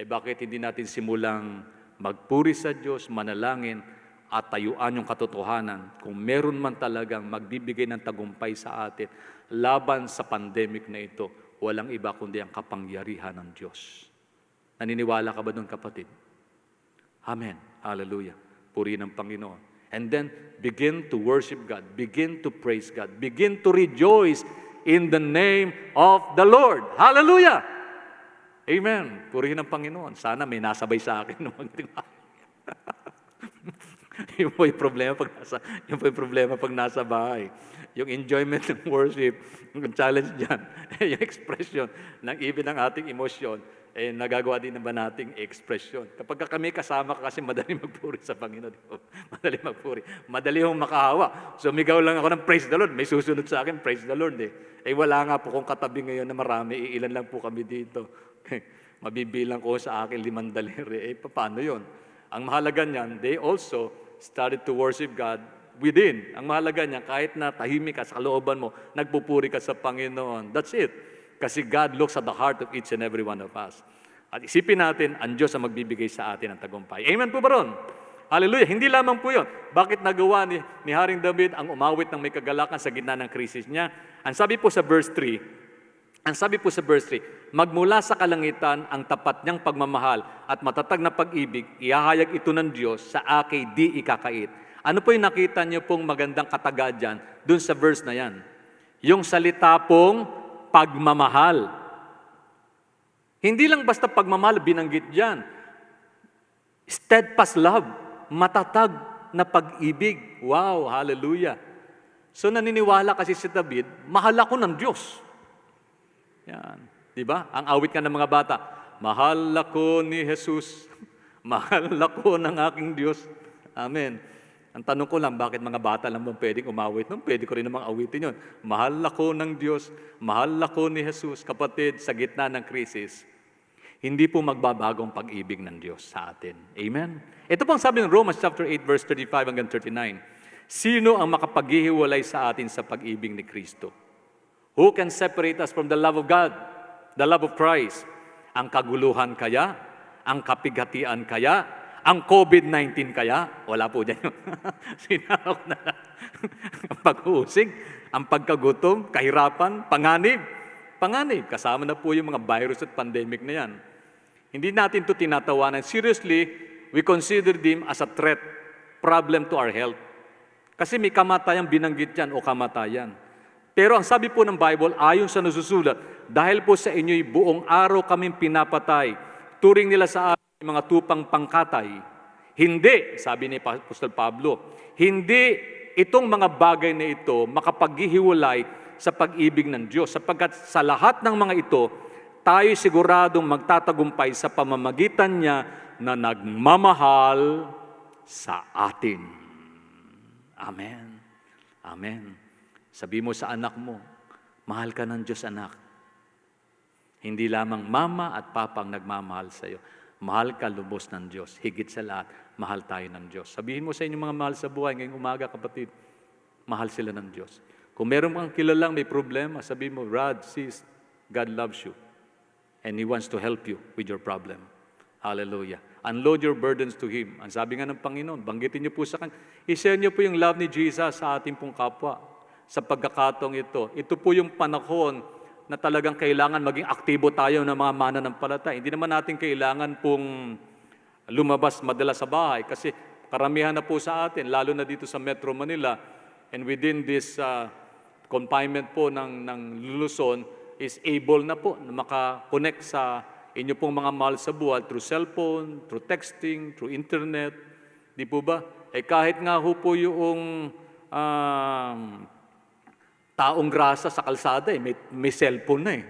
bakit hindi natin simulang magpuri sa Diyos, manalangin, at tayuan yung katotohanan kung meron man talagang magbibigay ng tagumpay sa atin laban sa pandemic na ito, walang iba kundi ang kapangyarihan ng Diyos. Naniniwala ka ba doon, kapatid? Amen. Hallelujah. Purihin ang Panginoon. And then, begin to worship God. Begin to praise God. Begin to rejoice in the name of the Lord. Hallelujah! Amen. Purihin ang Panginoon. Sana may nasabay sa akin. Yun po yung problema pag nasa bahay. Yung enjoyment ng worship, yung challenge dyan, yung expression ng even ng ating emosyon, nagagawa din naman nating expression. Kapag kami kasama ka kasi madali magpuri sa Panginoon. Madali magpuri. Madali hong makahawa. Sumigaw lang ako ng praise the Lord. May susunod sa akin, praise the Lord eh. Wala nga po kung katabi ngayon na marami. Ilan lang po kami dito. Mabibilang ko sa akin 5 daliri. Paano yun? Ang mahalaga niyan, they also started to worship God within. Ang mahalaga niya, kahit na tahimik ka sa kalooban mo, nagpupuri ka sa Panginoon. That's it. Kasi God looks at the heart of each and every one of us. At isipin natin, ang Diyos ang magbibigay sa atin ng tagumpay. Amen po ba ron? Hallelujah. Hindi lamang po yun. Bakit nagawa ni Haring David ang umawit ng may kagalakan sa gitna ng krisis niya? Ang sabi po sa verse 3, "Magmula sa kalangitan ang tapat niyang pagmamahal at matatag na pag-ibig, ihahayag ito ng Diyos sa akin di ikakait." Ano po yung nakita niyo pong magandang kataga dyan dun sa verse na yan? Yung salita pong pagmamahal. Hindi lang basta pagmamahal binanggit dyan. Steadfast love, matatag na pag-ibig. Wow, hallelujah. So naniniwala kasi si David, mahal ako ng Diyos. Yan. Di ba? Ang awit ka ng mga bata, mahal ako ni Jesus, mahal ako ng aking Diyos. Amen. Ang tanong ko lang, bakit mga bata lang ba pwedeng umawit? Pwede ko rin namang awitin yun. Mahal ako ng Diyos, mahal ako ni Jesus. Kapatid, sa gitna ng krisis, hindi po magbabagong pag-ibig ng Diyos sa atin. Amen? Ito pang sabi ng Romans chapter 8, verse 35 hanggang 39. Sino ang makapaghihiwalay sa atin sa pag-ibig ni Kristo? Who can separate us from the love of God, the love of Christ? Ang kaguluhan kaya? Ang kapighatian kaya? Ang COVID-19 kaya? Wala po dyan yun. Sinawak na lang. Ang pag-uusig, ang pagkagutom, kahirapan, panganib. Panganib, kasama na po yung mga virus at pandemic na yan. Hindi natin ito tinatawanan. Seriously, we consider them as a threat, problem to our health. Kasi may kamatayang binanggit yan o kamatayan. Pero ang sabi po ng Bible, ayon sa nasusulat, dahil po sa inyo'y buong araw kaming pinapatay, turing nila sa amin mga tupang pangkatay. Hindi, sabi ni Apostol Pablo, hindi itong mga bagay na ito makapaghihiwalay sa pag-ibig ng Diyos. Sapagkat sa lahat ng mga ito, tayo siguradong magtatagumpay sa pamamagitan niya na nagmamahal sa atin. Amen. Amen. Sabi mo sa anak mo, mahal ka ng Diyos, anak. Hindi lamang mama at papa ang nagmamahal sa iyo. Mahal ka lubos ng Diyos. Higit sa lahat, mahal tayo ng Diyos. Sabihin mo sa inyong mga mahal sa buhay, ngayong umaga, kapatid, mahal sila ng Diyos. Kung meron kang kilalang may problema, sabihin mo, Rod, sis, God loves you. And He wants to help you with your problem. Hallelujah. Unload your burdens to Him. Ang sabi nga ng Panginoon, banggitin niyo po sa Kanya. I-share niyo po yung love ni Jesus sa ating pong kapwa. Sa pagkakataong ito po yung panahon na talagang kailangan maging aktibo tayo ng mga mananampalataya. Hindi naman natin kailangan pong lumabas madalas sa bahay kasi karamihan na po sa atin, lalo na dito sa Metro Manila, and within this confinement po ng Luzon, is able na po na makakonect sa inyo pong mga mahal sa buhay through cellphone, through texting, through internet. Di po ba? Kahit nga ho po yung taong grasa sa kalsada, may cellphone na eh.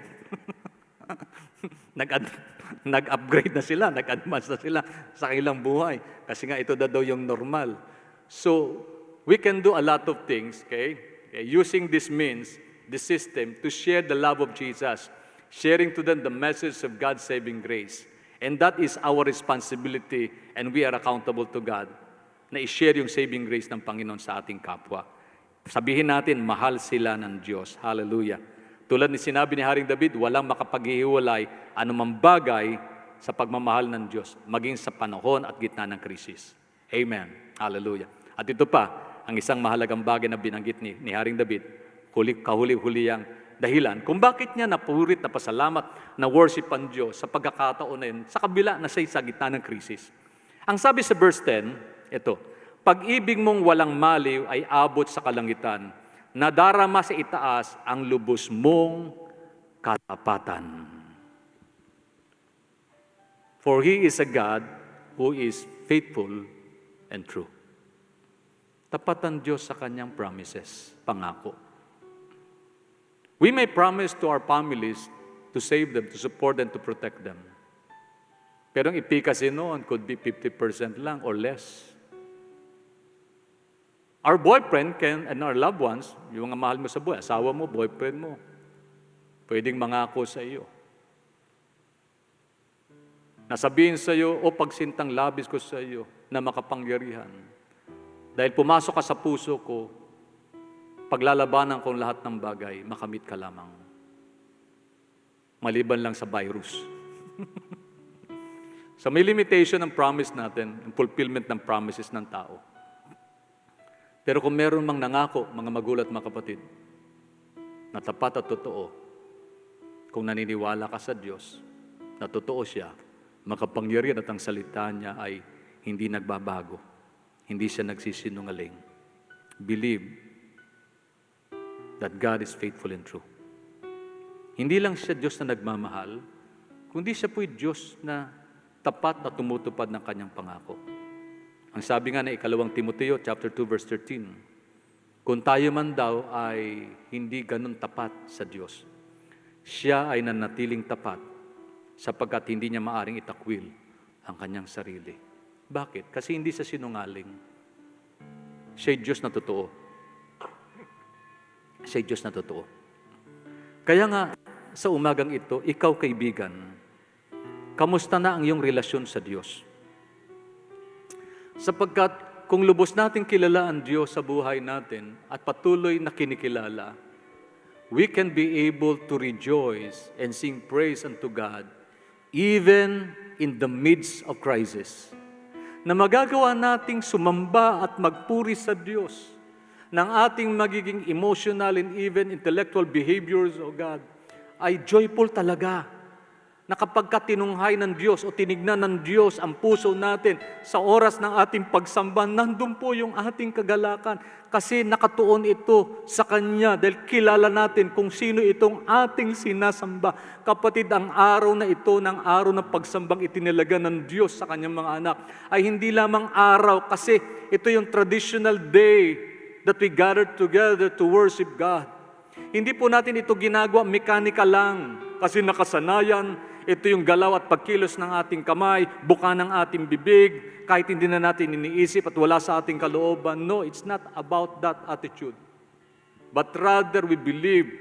Nag-upgrade na sila, nag-advance na sila sa kanilang buhay. Kasi nga ito daw yung normal. So, we can do a lot of things, okay? Using this means, this system, to share the love of Jesus, sharing to them the message of God's saving grace. And that is our responsibility, and we are accountable to God, na i-share yung saving grace ng Panginoon sa ating kapwa. Sabihin natin, mahal sila ng Diyos. Hallelujah. Tulad ni sinabi ni Haring David, walang makapaghihiwalay anumang bagay sa pagmamahal ng Diyos, maging sa panahon at gitna ng krisis. Amen. Hallelujah. At ito pa, ang isang mahalagang bagay na binanggit ni Haring David, kahuli-huliyang dahilan kung bakit niya napurit na pasalamat na worship ang Diyos sa pagkakataon na yun, sa kabila na siya sa gitna ng krisis. Ang sabi sa verse 10, ito, pag-ibig mong walang maliw ay abot sa kalangitan, nadarama sa itaas ang lubos mong katapatan. For He is a God who is faithful and true. Tapat ang Diyos sa Kanyang promises, pangako. We may promise to our families to save them, to support them, to protect them. Pero ang efficacy noon could be 50% lang or less. Our boyfriend and our loved ones, yung mga mahal mo sa buhay, asawa mo, boyfriend mo, pwedeng mangako sa iyo. Nasabihin sa iyo, o pagsintang labis ko sa iyo na makapangyarihan. Dahil pumasok ka sa puso ko, paglalabanan ko lahat ng bagay, makamit ka lamang. Maliban lang sa virus. So may limitation ng promise natin, yung fulfillment ng promises ng tao. Pero kung meron mang nangako, mga magulat, mga kapatid, na tapat at totoo, kung naniniwala ka sa Diyos, na totoo siya, makapangyarihan at ang salita niya ay hindi nagbabago, hindi siya nagsisinungaling. Believe that God is faithful and true. Hindi lang siya Diyos na nagmamahal, kundi siya po'y Diyos na tapat na tumutupad ng kanyang pangako. Ang sabi nga na 2 Timoteo chapter 2 verse 13, kung tayo man daw ay hindi ganun tapat sa Diyos, siya ay nanatiling tapat sapagkat hindi niya maaring itakwil ang kanyang sarili. Bakit? Kasi hindi siya sinungaling. Siya'y Diyos na totoo. Siya'y Diyos na totoo. Kaya nga, sa umagang ito, ikaw kaibigan, kamusta na ang iyong relasyon sa Diyos? Sapagkat kung lubos natin kilala ang Diyos sa buhay natin at patuloy na kinikilala, we can be able to rejoice and sing praise unto God even in the midst of crisis. Na magagawa nating sumamba at magpuri sa Diyos ng ating magiging emotional and even intellectual behaviors, O God, ay joyful talaga. Na kapag tinunghay ng Diyos o tinignan ng Diyos ang puso natin sa oras ng ating pagsamba, nandun po yung ating kagalakan kasi nakatuon ito sa Kanya dahil kilala natin kung sino itong ating sinasamba. Kapatid, ang araw na ito ng araw ng pagsambang itinilaga ng Diyos sa Kanyang mga anak ay hindi lamang araw kasi ito yung traditional day that we gather together to worship God. Hindi po natin ito ginagawa mekanika lang kasi nakasanayan. Ito yung galaw at pagkilos ng ating kamay, buka ng ating bibig, kahit hindi na natin iniisip at wala sa ating kalooban. No, it's not about that attitude. But rather, we believe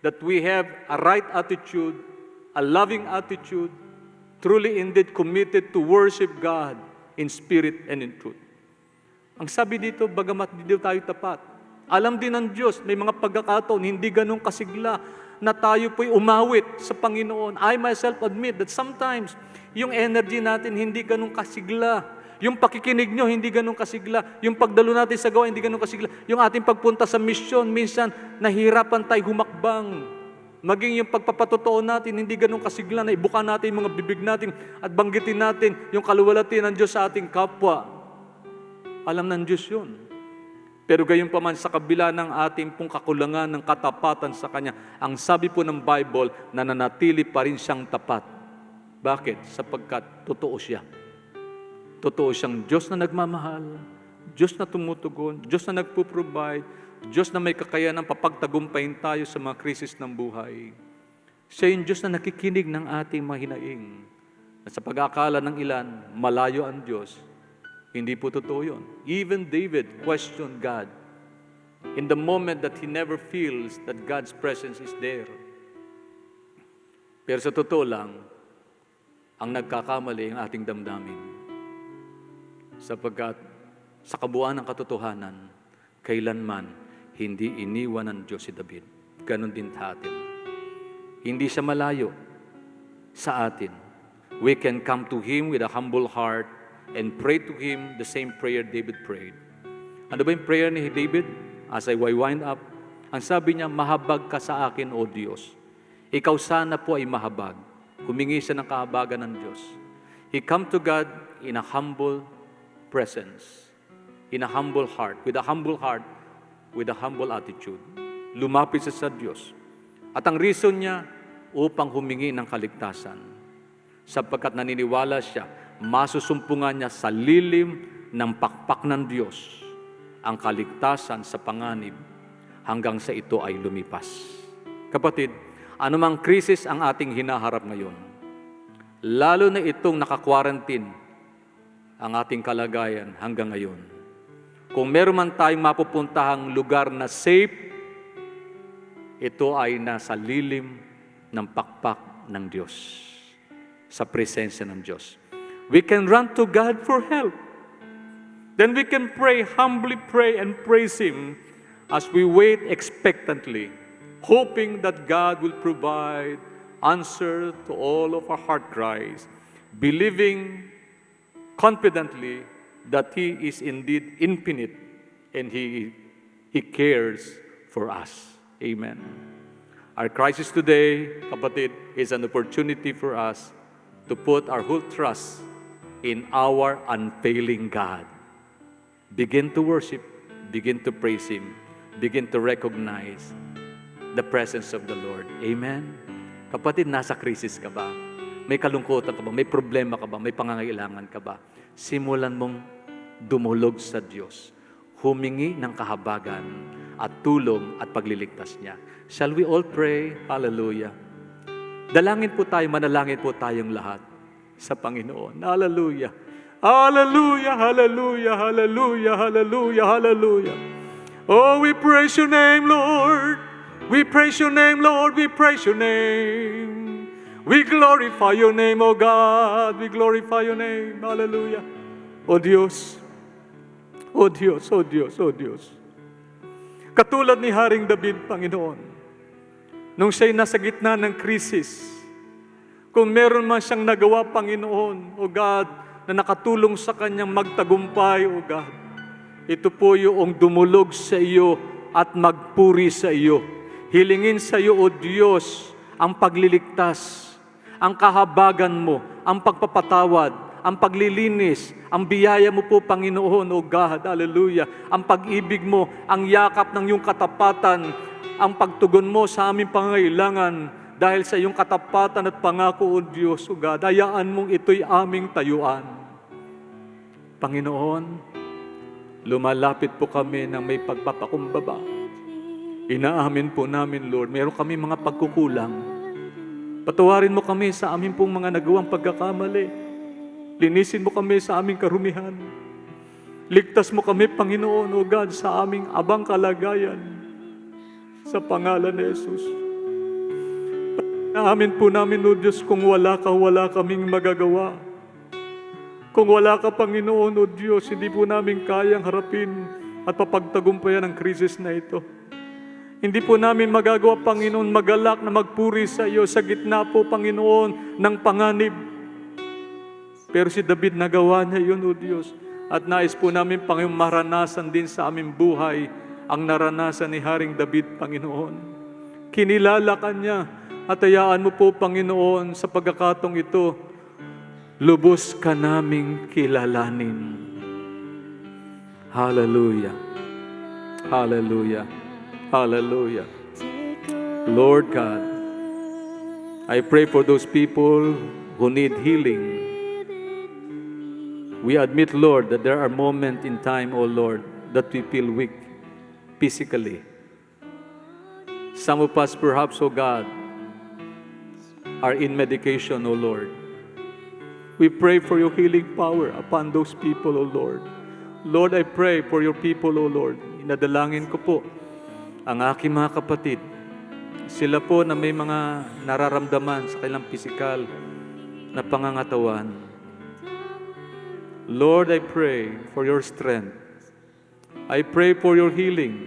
that we have a right attitude, a loving attitude, truly indeed committed to worship God in spirit and in truth. Ang sabi dito, bagamat hindi tayo tapat, alam din ng Diyos, may mga pagkakataon, hindi ganun kasigla, na tayo po'y umawit sa Panginoon. I myself admit that sometimes, yung energy natin hindi ganun kasigla. Yung pakikinig nyo, hindi ganun kasigla. Yung pagdalo natin sa gawa, hindi ganun kasigla. Yung ating pagpunta sa misyon, minsan, nahihirapan tayo humakbang. Maging yung pagpapatotoo natin, hindi ganun kasigla na ibuka natin yung mga bibig natin at banggitin natin yung kaluwalhatian ng Diyos sa ating kapwa. Alam ng Diyos yun. Pero gayon pa man sa kabila ng ating pong kakulangan ng katapatan sa Kanya, ang sabi po ng Bible, nananatili pa rin siyang tapat Bakit? Sapagkat totoo siya. Totoo siyang Diyos na nagmamahal, Diyos na tumutugon, Diyos na nagpo-provide, Diyos na may kakayanang papagtagumpayin tayo sa mga krisis ng buhay. Siya yung Diyos na nakikinig ng ating mga hinaing. At sa pag-aakala ng ilan, malayo ang Diyos. Hindi po totoo yun. Even David questioned God in the moment that he never feels that God's presence is there. Pero sa totoo lang, ang nagkakamali ang ating damdamin. Sapagkat sa kabuuan ng katotohanan, kailanman hindi iniwan ng Diyos si David. Ganon din sa atin. Hindi siya malayo sa atin. We can come to Him with a humble heart and pray to Him the same prayer David prayed. Ano ba yung prayer ni David? As I wind up, ang sabi niya, mahabag ka sa akin, O Diyos. Ikaw sana po ay mahabag. Humingi siya ng kahabagan ng Diyos. He come to God in a humble presence, in a humble heart, with a humble attitude. Lumapit siya sa Diyos. At ang reason niya, upang humingi ng kaligtasan. Sapagkat naniniwala siya, masusumpungan niya sa lilim ng pakpak ng Diyos ang kaligtasan sa panganib hanggang sa ito ay lumipas. Kapatid, anumang krisis ang ating hinaharap ngayon, lalo na itong naka-quarantine ang ating kalagayan hanggang ngayon. Kung meron man tayong mapupuntahang lugar na safe, ito ay nasa lilim ng pakpak ng Diyos, sa presensya ng Diyos. We can run to God for help. Then we can humbly pray and praise Him as we wait expectantly, hoping that God will provide answer to all of our heart cries, believing confidently that He is indeed infinite and He cares for us. Amen. Our crisis today, kapatid, is an opportunity for us to put our whole trust in our unfailing God. Begin to worship, begin to praise Him, begin to recognize the presence of the Lord. Amen. Kapatid, nasa krisis ka ba? May kalungkutan ka ba? May problema ka ba? May pangangailangan ka ba? Simulan mong dumulog sa Diyos. Humingi ng kahabagan at tulong at pagliligtas niya. Shall we all pray? Hallelujah. Dalangin po tayo, manalangin po tayong lahat sa Panginoon. Hallelujah. Hallelujah, hallelujah, hallelujah, hallelujah, hallelujah. Oh, we praise your name, Lord. We praise your name, Lord. We praise your name. We glorify your name, O God. We glorify your name. Hallelujah. O Diyos. O Diyos, O Diyos, O Diyos. Katulad ni Haring David, Panginoon, nung siya'y nasa gitna ng krisis, kung meron man siyang nagawa, Panginoon, O God, na nakatulong sa kanyang magtagumpay, O God, ito po yung dumulog sa iyo at magpuri sa iyo. Hilingin sa iyo, O Diyos, ang pagliligtas, ang kahabagan mo, ang pagpapatawad, ang paglilinis, ang biyaya mo po, Panginoon, O God, hallelujah, ang pag-ibig mo, ang yakap ng iyong katapatan, ang pagtugon mo sa aming pangangailangan, dahil sa iyong katapatan at pangako, O Diyos, O God, hayaan mong ito'y aming tayuan. Panginoon, lumalapit po kami ng may pagpapakumbaba. Inaamin po namin, Lord, meron kami mga pagkukulang. Patawarin mo kami sa amin pong mga nagawang pagkakamali. Linisin mo kami sa aming karumihan. Ligtas mo kami, Panginoon, O God, sa aming abang kalagayan. Sa pangalan ni Jesus. Naamin po namin, O Diyos, kung wala kaming magagawa. Kung wala ka, Panginoon, O Diyos, hindi po namin kayang harapin at papagtagumpayan ang krisis na ito. Hindi po namin magagawa, Panginoon, magalak na magpuri sa iyo sa gitna po, Panginoon, ng panganib. Pero si David nagawa niya yun, O Diyos. At nais po namin, Panginoon, maranasan din sa aming buhay ang naranasan ni Haring David, Panginoon. Kinilala ka niya at hayaan mo po, Panginoon, sa pagkakatong ito, lubos ka naming kilalanin. Hallelujah. Hallelujah. Hallelujah. Lord God, I pray for those people who need healing. We admit, Lord, that there are moments in time, O Lord, that we feel weak physically. Some of us, perhaps, O God, are in medication, O Lord. We pray for your healing power upon those people, O Lord. Lord, I pray for your people, O Lord. Inadalangin ko po ang aking mga kapatid. Sila po na may mga nararamdaman sa kanilang pisikal na pangangatawan. Lord, I pray for your strength. I pray for your healing.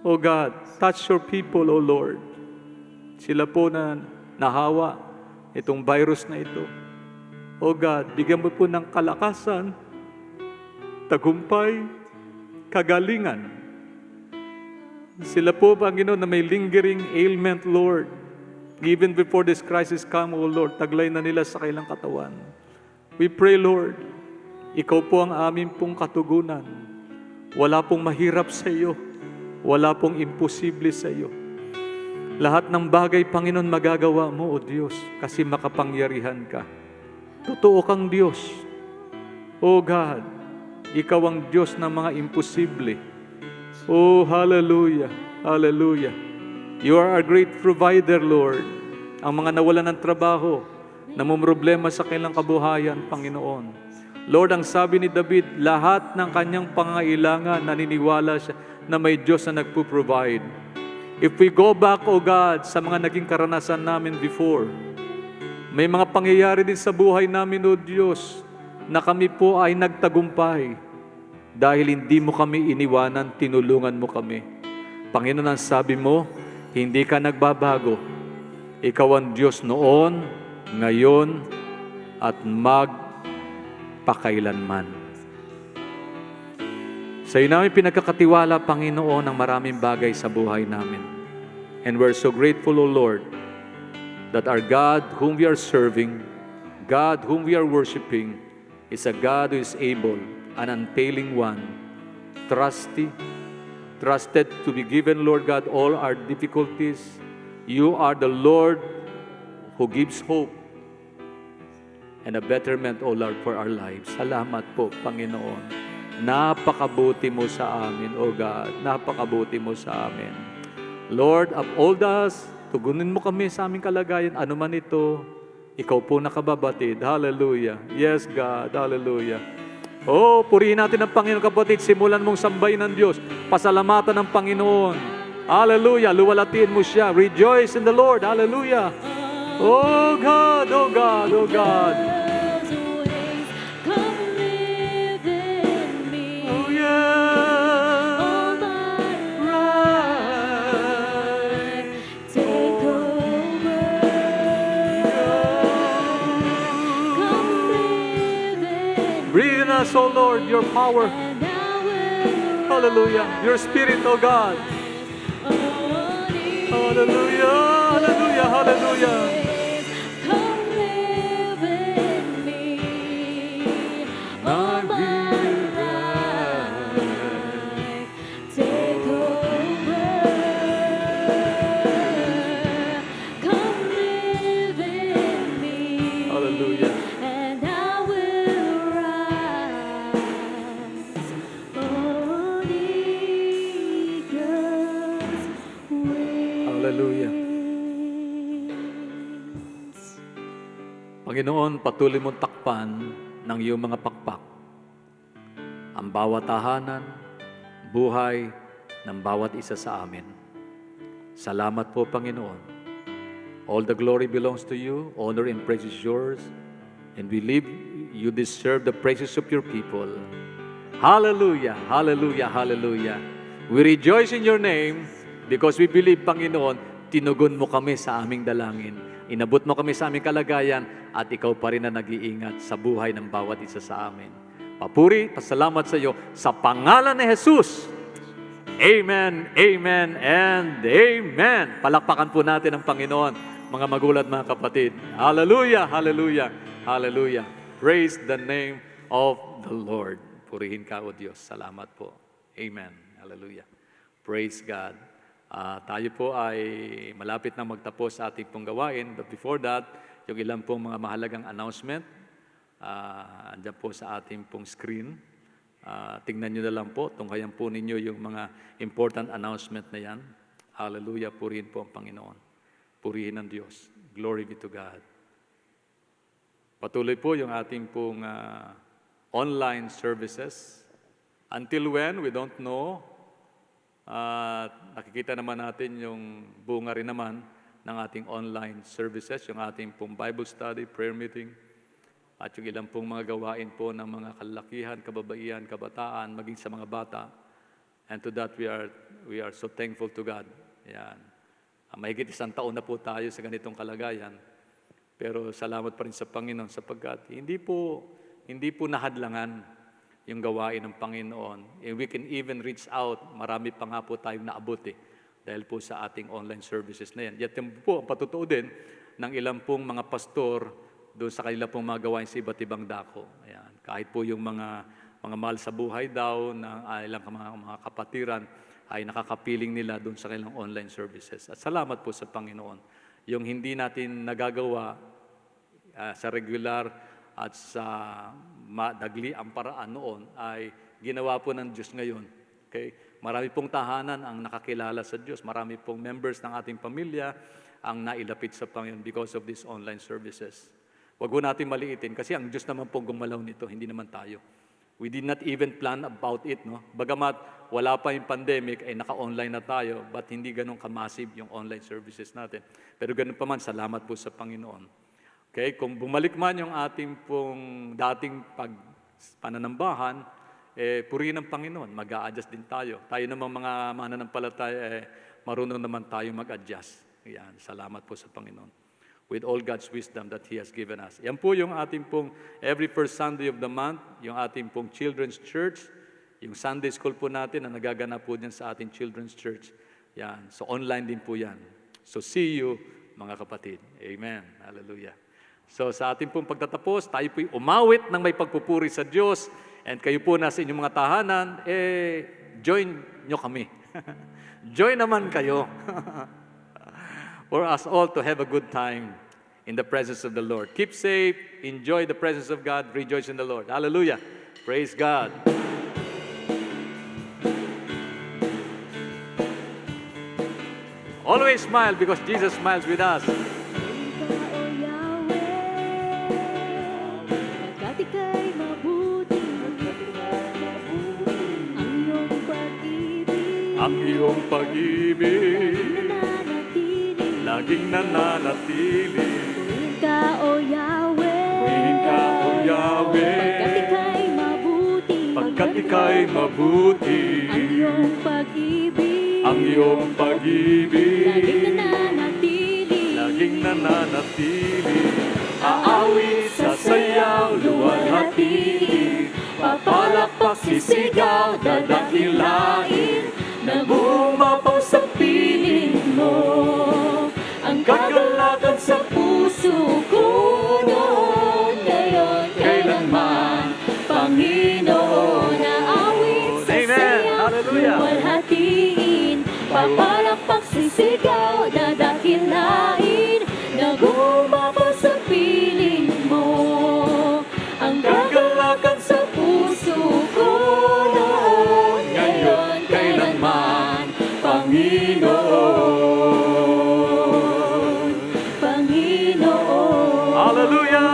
O God, touch your people, O Lord. Sila po na nahawa itong virus na ito. O God, bigyan mo po ng kalakasan, tagumpay, kagalingan. Sila po, Panginoon, na may lingering ailment, Lord. Even before this crisis come, O Lord, taglay na nila sa kailang katawan. We pray, Lord, ikaw po ang aming pong katugunan. Wala pong mahirap sa iyo. Wala pong imposible sa iyo. Lahat ng bagay, Panginoon, magagawa mo, O Diyos, kasi makapangyarihan ka. Totoo kang Diyos. O God, ikaw ang Diyos ng mga imposible. Oh, hallelujah, hallelujah. You are our great provider, Lord. Ang mga nawalan ng trabaho, namumroblema sa kanilang kabuhayan, Panginoon. Lord, ang sabi ni David, lahat ng kanyang pangailangan, naniniwala siya na may Diyos na nagpo-provide. If we go back, O God, sa mga naging karanasan namin before, may mga pangyayari din sa buhay namin, O Diyos, na kami po ay nagtagumpay. Dahil hindi mo kami iniwanan, tinulungan mo kami. Panginoon, ang sabi mo, hindi ka nagbabago. Ikaw ang Diyos noon, ngayon, at magpakailanman. Sa iyo namin pinagkakatiwala, Panginoon, ang maraming bagay sa buhay namin. And we're so grateful, O Lord, that our God whom we are serving, God whom we are worshiping, is a God who is able, an unfailing one, trusted to be given, Lord God, all our difficulties. You are the Lord who gives hope and a betterment, O Lord, for our lives. Salamat po, Panginoon. Napakabuti mo sa amin, O God. Napakabuti mo sa amin. Lord, uphold us. Tugunin mo kami sa aming kalagayan. Ano man ito, ikaw po nakababatid. Hallelujah. Yes, God. Hallelujah. Oh, purihin natin ang Panginoon, kapatid. Simulan mong sambahin ng Diyos. Pasalamatan ng Panginoon. Hallelujah. Luwalatiin mo siya. Rejoice in the Lord. Hallelujah. Oh God, oh God, oh God. Oh yeah. Right. Take over. Breathe in us, oh Lord, your power. Hallelujah. Your spirit, oh God. Hallelujah. Hallelujah. Hallelujah. Panginoon, patuloy mong takpan ng iyong mga pakpak ang bawat tahanan, buhay ng bawat isa sa amin. Salamat po, Panginoon. All the glory belongs to you, honor and praise is yours, and we believe you deserve the praises of your people. Hallelujah, hallelujah, hallelujah. We rejoice in your name because we believe, Panginoon, tinugon mo kami sa aming dalangin. Inabot mo kami sa aming kalagayan at ikaw pa rin na nag-iingat sa buhay ng bawat isa sa amin. Papuri, pasalamat sa iyo sa pangalan ni Jesus. Amen, amen, and amen. Palakpakan po natin ang Panginoon, mga magulat, mga kapatid. Hallelujah, hallelujah, hallelujah. Praise the name of the Lord. Purihin ka, O Diyos. Salamat po. Amen. Hallelujah. Praise God. Tayo po ay malapit na magtapos sa ating pong gawain. But before that, yung ilang pong mga mahalagang announcement, andyan po sa ating pong screen. Tingnan nyo na lang po, tunghayan po ninyo yung mga important announcement na yan. Hallelujah, purihin po ang Panginoon. Purihin ang Diyos. Glory be to God. Patuloy po yung ating pong online services. Until when, we don't know. Nakikita naman natin yung bunga rin naman ng ating online services, yung ating pong Bible study, prayer meeting, at yung ilang pong mga gawain po ng mga kalalakihan, kababaihan, kabataan, maging sa mga bata. And to that, we are so thankful to God. Yan. Mahigit 1 taon na po tayo sa ganitong kalagayan. Pero salamat pa rin sa Panginoon sapagkat hindi po nahadlangan yung gawain ng Panginoon. And we can even reach out. Marami pa nga po tayong naabot dahil po sa ating online services na yan. Yet po, patotoo din ng ilang pong mga pastor doon sa kanila pong mga gawain sa iba't ibang dako. Ayan. Kahit po yung mga mahal sa buhay daw ng ilang mga kapatiran ay nakakapiling nila doon sa kanilang online services. At salamat po sa Panginoon. Yung hindi natin nagagawa sa regular at sa madagli ang paraan noon ay ginawa po ng Diyos ngayon. Okay? Marami pong tahanan ang nakakilala sa Diyos. Marami pong members ng ating pamilya ang nailapit sa Panginoon because of these online services. Huwag po natin maliitin kasi ang Diyos naman pong gumalaw nito, hindi naman tayo. We did not even plan about it, no? Bagamat wala pa yung pandemic, ay naka-online na tayo, but hindi ganun ka-massive yung online services natin. Pero ganun pa man, salamat po sa Panginoon. Okay, kung bumalik man yung ating pong dating pananambahan, purihin ng Panginoon, mag-a-adjust din tayo. Tayo namang mga mananampalataya, marunong naman tayo mag-adjust. Yan, salamat po sa Panginoon. With all God's wisdom that He has given us. Yan po yung ating pong every first Sunday of the month, yung ating pong children's church, yung Sunday school po natin na nagaganap po dyan sa ating children's church. Yan, so online din po yan. So see you, mga kapatid. Amen. Hallelujah. So sa ating pong pagtatapos, tayo po'y umawit ng may pagpupuri sa Diyos. And kayo po nasa inyong mga tahanan, join nyo kami. Join naman kayo. For us all to have a good time in the presence of the Lord. Keep safe, enjoy the presence of God, rejoice in the Lord. Hallelujah. Praise God. Always smile because Jesus smiles with us. Ang iyong pag-ibig laging nananatili. Purihin ka, O Yahweh. Purihin ka, O Yahweh. Pagkat ika'y mabuti. Pagkat ika'y mabuti. Ang iyong pag-ibig. Ang iyong pag-ibig Laging nananatili. laging nananatili. Aawit sa sayaw, luwalhati. Papalakpak, sisigaw, dadakilain. Nabumapaw sa piling mo. Ang kagalakan sa puso ko noon, ngayon, kailanman. Panginoon, naawit sa sayaw, luwalhatiin. Papalakpak, sisigaw, dadakilain. Nabumapaw sa piling mo. Ang kagalakan sa puso ko noon, ngayon, kailanman. Panginoon, Panginoon. Hallelujah!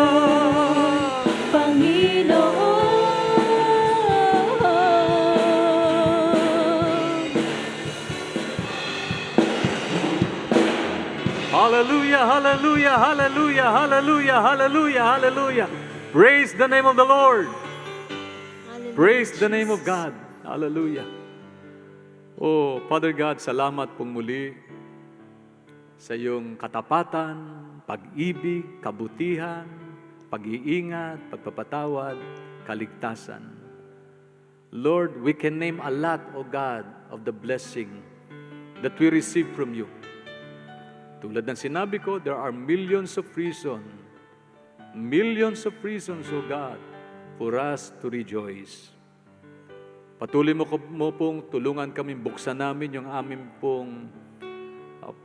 Hallelujah, hallelujah, hallelujah, hallelujah, hallelujah, hallelujah. Praise the name of the Lord. Praise the name of God. Hallelujah. Oh, Father God, salamat pong muli sa iyong katapatan, pag-ibig, kabutihan, pag-iingat, pagpapatawad, kaligtasan. Lord, we can name a lot, O God, of the blessing that we receive from you. Tulad ng sinabi ko, there are millions of reasons, O God, for us to rejoice. Patuloy mo pong tulungan kami, buksan namin yung aming pong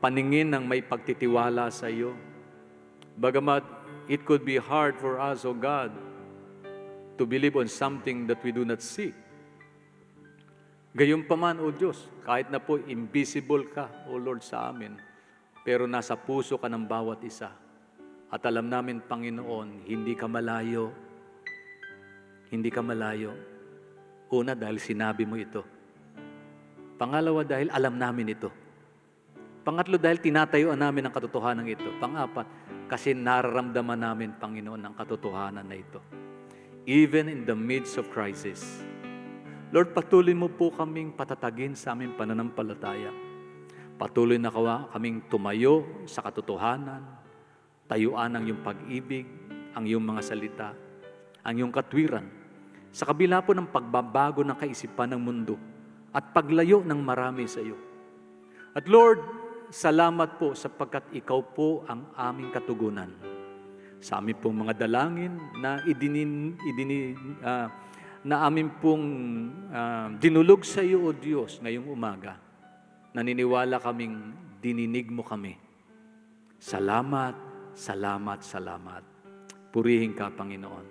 paningin ng may pagtitiwala sa iyo. Bagamat it could be hard for us, O God, to believe on something that we do not see. Gayunpaman, O Diyos, kahit na po invisible ka, O Lord, sa amin, pero nasa puso ka ng bawat isa. At alam namin, Panginoon, hindi ka malayo. Hindi ka malayo. Una, dahil sinabi mo ito. Pangalawa, dahil alam namin ito. Pangatlo, dahil tinatayuan namin ang katotohanan ito. Pangapat, kasi nararamdaman namin, Panginoon, ang katotohanan na ito. Even in the midst of crisis. Lord, patuloy mo po kaming patatagin sa aming pananampalataya. Patuloy na kaming tumayo sa katotohanan, tayuan ang iyong pag-ibig, ang iyong mga salita, ang iyong katwiran, sa kabila po ng pagbabago ng kaisipan ng mundo at paglayo ng marami sa iyo. At Lord, salamat po sapagkat ikaw po ang aming katugunan. Sa amin pong mga dalangin na na amin pong dinulog sa iyo, O Diyos, ngayong umaga. Naniniwala kaming dininig mo kami. Salamat, salamat, salamat. Purihin ka, Panginoon.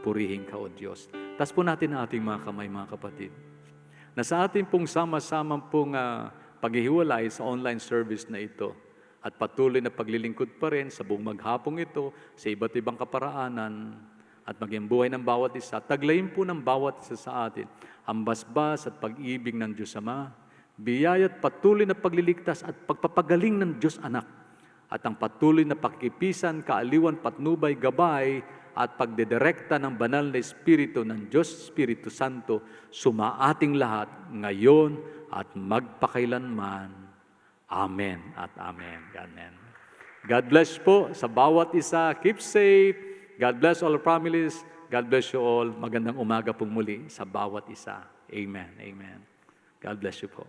Purihin ka, O Diyos. Tas po natin ang ating mga kamay, mga kapatid. Na sa ating pong sama-samang pong paghihiwalay sa online service na ito at patuloy na paglilingkod pa rin sa buong maghapong ito sa iba't ibang kaparaanan at maging buhay ng bawat isa, taglayin po ng bawat isa sa atin ang basbas at pag-ibig ng Diyos Ama, biyaya at patuloy na pagliligtas at pagpapagaling ng Diyos Anak, at ang patuloy na pakikipisan, kaaliwan, patnubay, gabay, at pagdedirekta ng banal na Espiritu ng Diyos Espiritu Santo sumaating lahat ngayon at magpakailanman. Amen at amen. Amen. God bless po sa bawat isa. Keep safe. God bless all our families. God bless you all. Magandang umaga pong muli sa bawat isa. Amen. Amen. God bless you po.